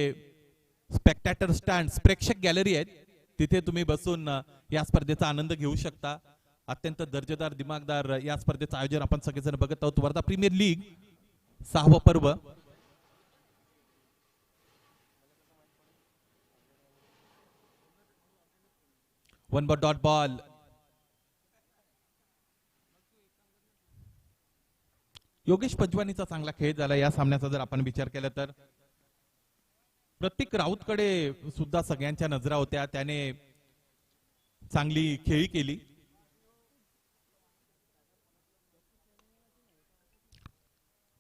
स्पेक्टॅटर स्टँड, प्रेक्षक गॅलरी आहेत, तिथे तुम्ही बसून या स्पर्धेचा आनंद घेऊ शकता. अत्यंत दर्जेदार, दिमागदार या स्पर्धेचं आयोजन आपण सगळेजण बघत आहोत. वर्धा प्रीमियर लीग 6वं पर्व. One ball dot ball. Yogesh पंजवानीचा चांगला खेळ झाला या सामन्याचा जर आपण विचार केला तर. प्रत्येक राऊतकडे सुद्धा सगळ्यांच्या नजरा होत्या. त्याने चांगली खेळी केली.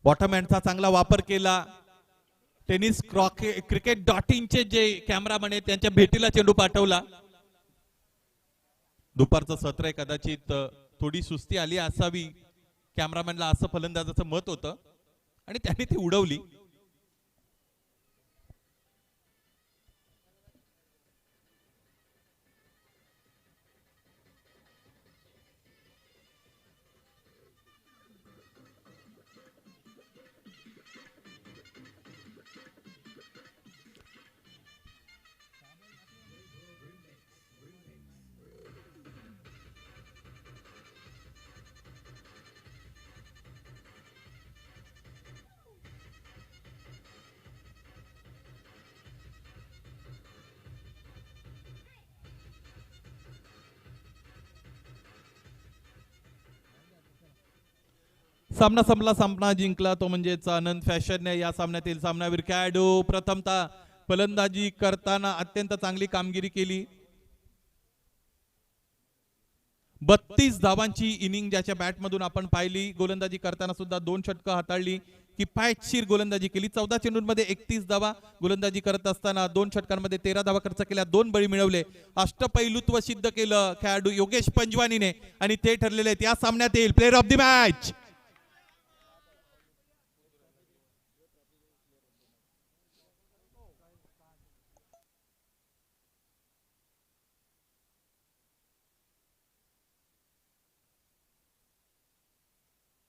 बॉटम हँडचा चांगला वापर केला. टेनिस cricket.in जे कॅमेरामॅन आहेत त्यांच्या भेटीला चेंडू पाठवला. दुपारचं सत्र आहे, कदाचित थोडी सुस्ती आली असावी कॅमेरामॅनला, असं फलंदाजाचं मत होतं आणि त्याने ती उडवली. सामना संपला, सामना जिंकला तो म्हणजेच आनंद फॅशनने. या सामन्यातील सामनावीर खेळाडू प्रथमतः फलंदाजी करताना अत्यंत चांगली कामगिरी केली. 32 धावांची इनिंग ज्याच्या बॅटमधून आपण पाहिली. गोलंदाजी करताना सुद्धा 2 षटकं हाताळली. किफायतशीर गोलंदाजी केली. 14 चेंडूंमध्ये 31 धावा. गोलंदाजी करत असताना 2 षटकांमध्ये 13 धावा खर्च केल्या, 2 बळी मिळवले. अष्टपैलुत्व सिद्ध केलं खेळाडू योगेश पंजवानीने आणि ते ठरलेले आहेत या सामन्यातील प्लेयर ऑफ द मॅच.